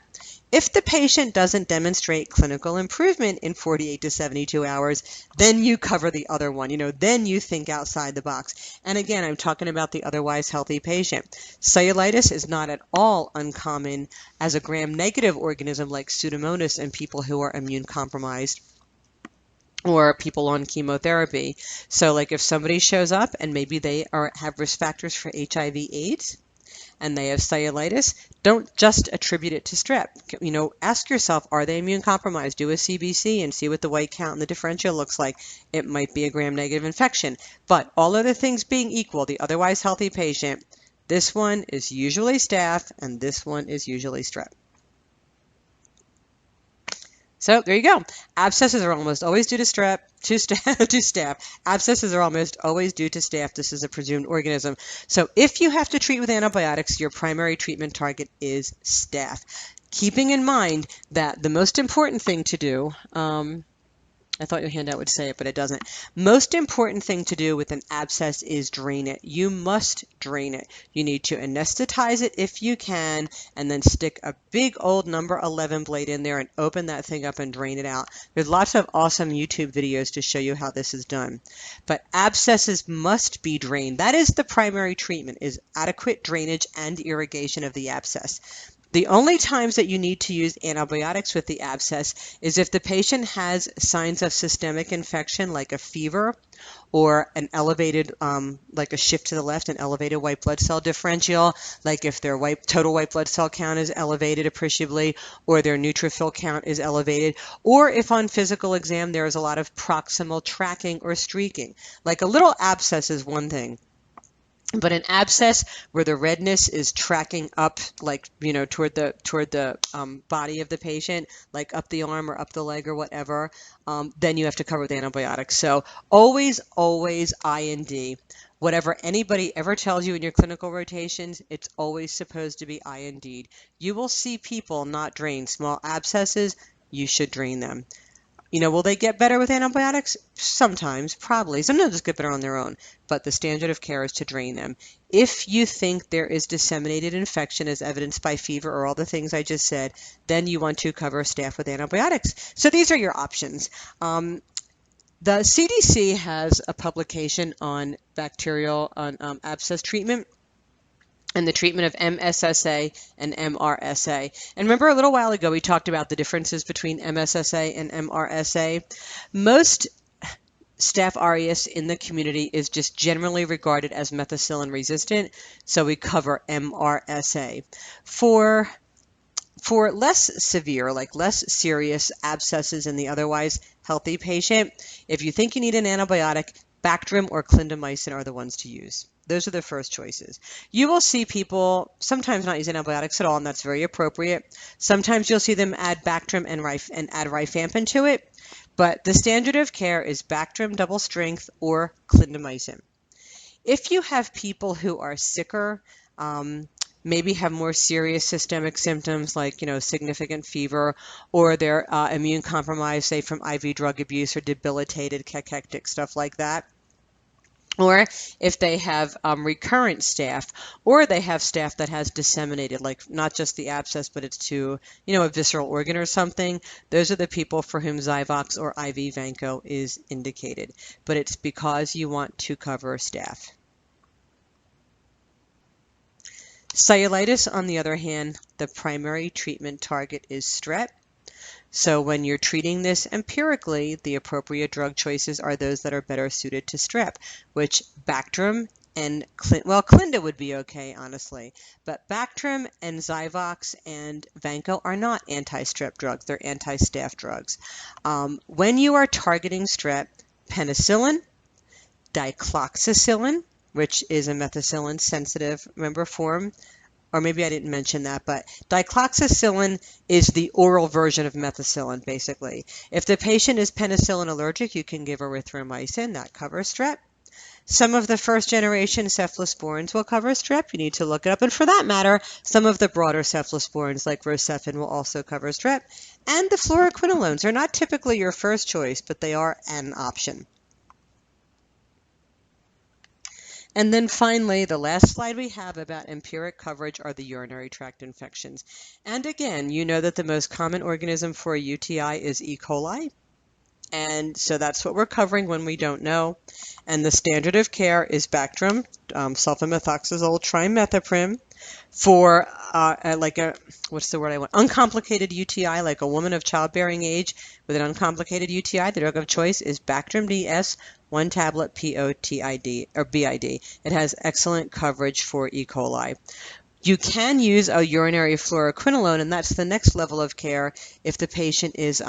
If the patient doesn't demonstrate clinical improvement in 48 to 72 hours, then you cover the other one. Then you think outside the box. And again, I'm talking about the otherwise healthy patient. Cellulitis is not at all uncommon as a gram-negative organism like Pseudomonas in people who are immune compromised or people on chemotherapy. So like if somebody shows up and maybe they have risk factors for HIV/AIDS and they have cellulitis, don't just attribute it to strep. Ask yourself, are they immune compromised? Do a CBC and see what the white count and the differential looks like. It might be a gram-negative infection. But all other things being equal, the otherwise healthy patient, this one is usually staph and this one is usually strep. So there you go. Abscesses are almost always due to staph. Abscesses are almost always due to staph. This is a presumed organism. So if you have to treat with antibiotics, your primary treatment target is staph. Keeping in mind that the most important thing to do, I thought your handout would say it, but it doesn't. Most important thing to do with an abscess is drain it. You must drain it. You need to anesthetize it if you can, and then stick a big old number 11 blade in there and open that thing up and drain it out. There's lots of awesome YouTube videos to show you how this is done. But abscesses must be drained. That is the primary treatment, is adequate drainage and irrigation of the abscess. The only times that you need to use antibiotics with the abscess is if the patient has signs of systemic infection like a fever or an elevated, like a shift to the left, an elevated white blood cell differential, like if their total white blood cell count is elevated appreciably, or their neutrophil count is elevated, or if on physical exam there is a lot of proximal tracking or streaking. Like a little abscess is one thing. But an abscess where the redness is tracking up, like, toward the body of the patient, like up the arm or up the leg or whatever, then you have to cover with antibiotics. So always, always IND. Whatever anybody ever tells you in your clinical rotations, it's always supposed to be IND'd. You will see people not drain small abscesses. You should drain them. Will they get better with antibiotics? Sometimes, probably. Sometimes they'll get better on their own, but the standard of care is to drain them. If you think there is disseminated infection as evidenced by fever or all the things I just said, then you want to cover staph with antibiotics. So these are your options. The CDC has a publication on abscess treatment and the treatment of MSSA and MRSA. And remember a little while ago we talked about the differences between MSSA and MRSA. Most Staph aureus in the community is just generally regarded as methicillin resistant, so we cover MRSA. For less severe, like less serious abscesses in the otherwise healthy patient, if you think you need an antibiotic, Bactrim or clindamycin are the ones to use. Those are the first choices. You will see people sometimes not use antibiotics at all, and that's very appropriate. Sometimes you'll see them add Bactrim and add rifampin to it, but the standard of care is Bactrim double strength or clindamycin. If you have people who are sicker, maybe have more serious systemic symptoms like, significant fever, or they're immune compromised, say from IV drug abuse or debilitated cachectic, stuff like that. Or if they have recurrent staph, or they have staph that has disseminated, like not just the abscess, but it's to, a visceral organ or something, those are the people for whom Zyvox or IV Vanco is indicated. But it's because you want to cover staph. Cellulitis, on the other hand, the primary treatment target is strep. So when you're treating this empirically, the appropriate drug choices are those that are better suited to strep, which Bactrim and Clinda would be okay, honestly. But Bactrim and Zyvox and Vanco are not anti-strep drugs. They're anti-staph drugs. When you are targeting strep, penicillin, dicloxacillin, which is a methicillin-sensitive, form, or maybe I didn't mention that, but dicloxacillin is the oral version of methicillin, basically. If the patient is penicillin allergic, you can give erythromycin. That covers strep. Some of the first-generation cephalosporins will cover strep. You need to look it up. And for that matter, some of the broader cephalosporins, like Rosefin, will also cover strep. And the fluoroquinolones are not typically your first choice, but they are an option. And then finally, the last slide we have about empiric coverage are the urinary tract infections. And again, you know that the most common organism for a UTI is E. coli. And so that's what we're covering when we don't know. And the standard of care is Bactrim, sulfamethoxazole trimethoprim, for uncomplicated UTI, like a woman of childbearing age with an uncomplicated UTI. The drug of choice is Bactrim DS, 1 tablet POTID or BID. It has excellent coverage for E. coli. You can use a urinary fluoroquinolone, and that's the next level of care if the patient is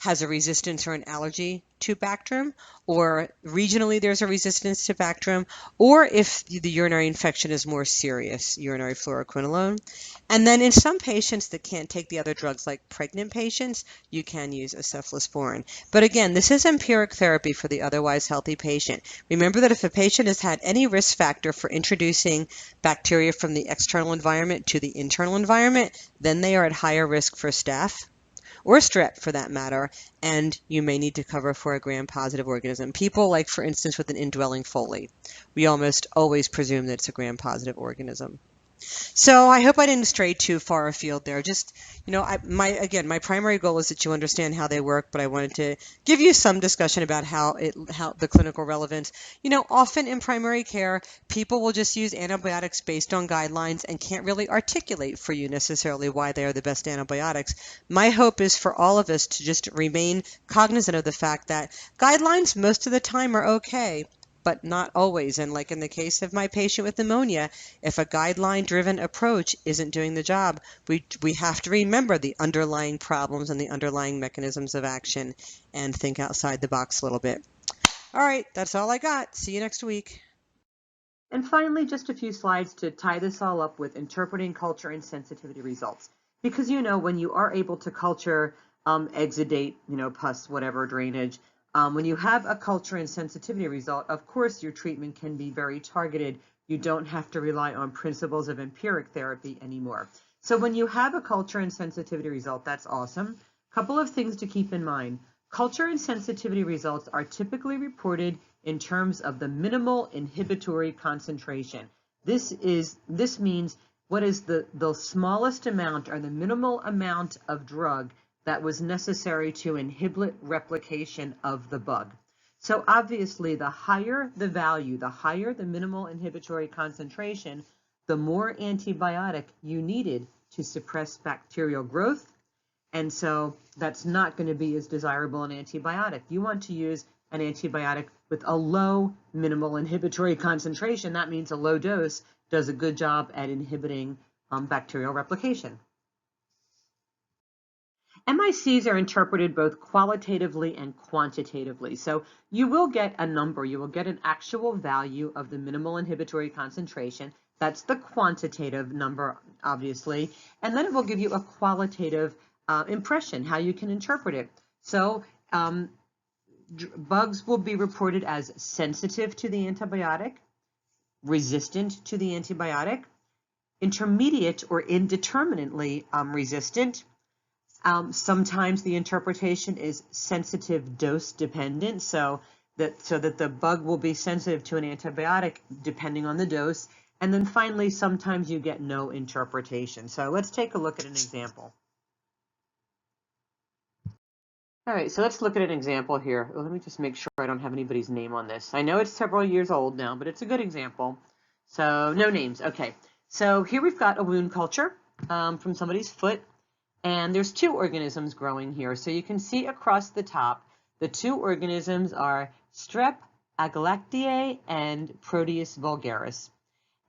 has a resistance or an allergy to Bactrim, or regionally there's a resistance to Bactrim, or if the urinary infection is more serious, urinary fluoroquinolone. And then in some patients that can't take the other drugs, like pregnant patients, you can use a cephalosporin. But again, this is empiric therapy for the otherwise healthy patient. Remember that if a patient has had any risk factor for introducing bacteria from the external environment to the internal environment, then they are at higher risk for staph, or strep for that matter, and you may need to cover for a gram-positive organism. People like, for instance, with an indwelling Foley, we almost always presume that it's a gram-positive organism. So I hope I didn't stray too far afield there. Just, my primary goal is that you understand how they work, but I wanted to give you some discussion about how the clinical relevance. Often in primary care, people will just use antibiotics based on guidelines and can't really articulate for you necessarily why they are the best antibiotics. My hope is for all of us to just remain cognizant of the fact that guidelines most of the time are okay, but not always. And like in the case of my patient with pneumonia, if a guideline-driven approach isn't doing the job, we have to remember the underlying problems and the underlying mechanisms of action and think outside the box a little bit. All right, that's all I got. See you next week. And finally, just a few slides to tie this all up with interpreting culture and sensitivity results. Because when you are able to culture exudate, pus, whatever, drainage, when you have a culture and sensitivity result, of course your treatment can be very targeted. You don't have to rely on principles of empiric therapy anymore. So when you have a culture and sensitivity result, that's awesome. Couple of things to keep in mind. Culture and sensitivity results are typically reported in terms of the minimal inhibitory concentration. This means what is the smallest amount or the minimal amount of drug that was necessary to inhibit replication of the bug. So obviously the higher the value, the higher the minimal inhibitory concentration, the more antibiotic you needed to suppress bacterial growth. And so that's not going to be as desirable an antibiotic. You want to use an antibiotic with a low minimal inhibitory concentration. That means a low dose does a good job at inhibiting bacterial replication. MICs are interpreted both qualitatively and quantitatively. So you will get a number, you will get an actual value of the minimal inhibitory concentration. That's the quantitative number, obviously. And then it will give you a qualitative impression, how you can interpret it. So bugs will be reported as sensitive to the antibiotic, resistant to the antibiotic, intermediate or indeterminately resistant. Sometimes the interpretation is sensitive dose dependent, so that the bug will be sensitive to an antibiotic depending on the dose. And then finally, sometimes you get no interpretation. So let's take a look at an example. All right, so let's look at an example here. Let me just make sure I don't have anybody's name on this. I know it's several years old now, but it's a good example. So no names. Okay, so here we've got a wound culture from somebody's foot, and there's two organisms growing here. So you can see across the top, the two organisms are Strep agalactiae and Proteus vulgaris.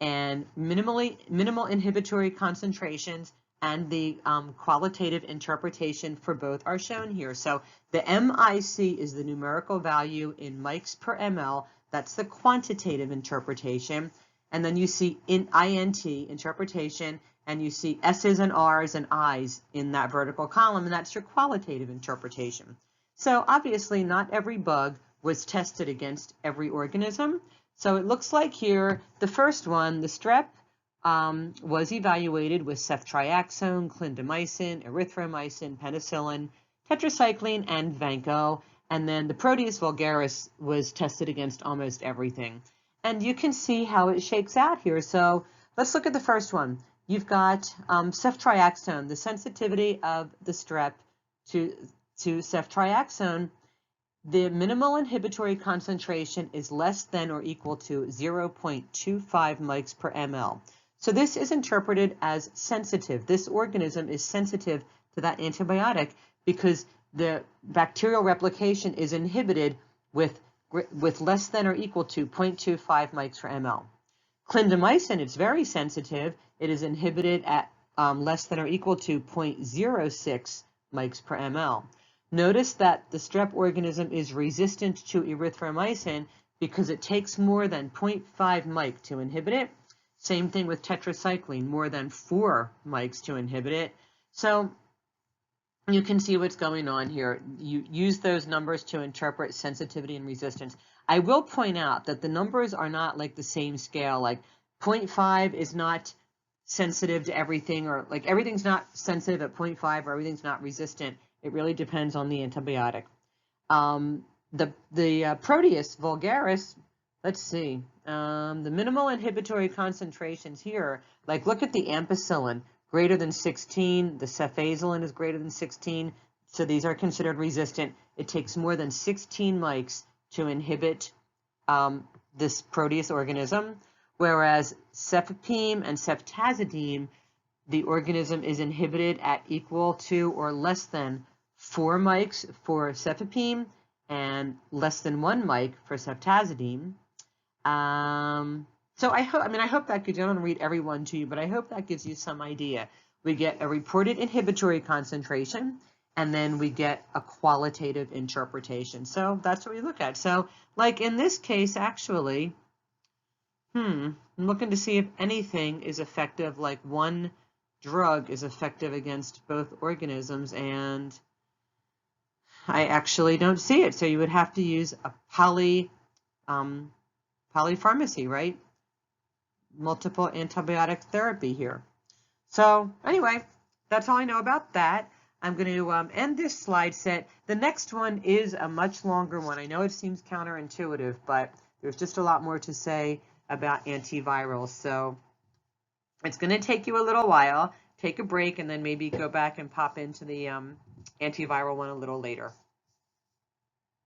And minimal inhibitory concentrations and the qualitative interpretation for both are shown here. So the MIC is the numerical value in mics per ml. That's the quantitative interpretation. And then you see in INT, interpretation, and you see S's and R's and I's in that vertical column, and that's your qualitative interpretation. So obviously not every bug was tested against every organism. So it looks like here, the first one, the strep, was evaluated with ceftriaxone, clindamycin, erythromycin, penicillin, tetracycline, and vanco. And then the Proteus vulgaris was tested against almost everything. And you can see how it shakes out here. So let's look at the first one. You've got ceftriaxone, the sensitivity of the strep to ceftriaxone. The minimal inhibitory concentration is less than or equal to 0.25 mics per ml. So this is interpreted as sensitive. This organism is sensitive to that antibiotic because the bacterial replication is inhibited with less than or equal to 0.25 mics per ml. Clindamycin, it's very sensitive. It is inhibited at less than or equal to 0.06 mics per ml. Notice that the strep organism is resistant to erythromycin because it takes more than 0.5 mic to inhibit it. Same thing with tetracycline, more than 4 mics to inhibit it. So you can see what's going on here. You use those numbers to interpret sensitivity and resistance. I will point out that the numbers are not like the same scale, like 0.5 is not sensitive to everything, or like everything's not sensitive at 0.5 or everything's not resistant. It really depends on the antibiotic. The Proteus vulgaris, let's see, The minimal inhibitory concentrations here, like look at the ampicillin, greater than 16. The cefazolin is greater than 16. So these are considered resistant. It takes more than 16 mics to inhibit this Proteus organism, whereas cefepime and ceftazidime, the organism is inhibited at equal to or less than 4 mics for cefepime and less than 1 mic for ceftazidime. So I hope that gives you, I don't want to read every one to you, but I hope that gives you some idea. We get a reported inhibitory concentration, and then we get a qualitative interpretation. So that's what we look at. So like in this case, actually, I'm looking to see if anything is effective, like one drug is effective against both organisms, and I actually don't see it. So you would have to use a polypharmacy, right? Multiple antibiotic therapy here. So anyway, that's all I know about that. I'm going to end this slide set. The next one is a much longer one. I know it seems counterintuitive, but there's just a lot more to say about antivirals. So it's going to take you a little while. Take a break and then maybe go back and pop into the antiviral one a little later.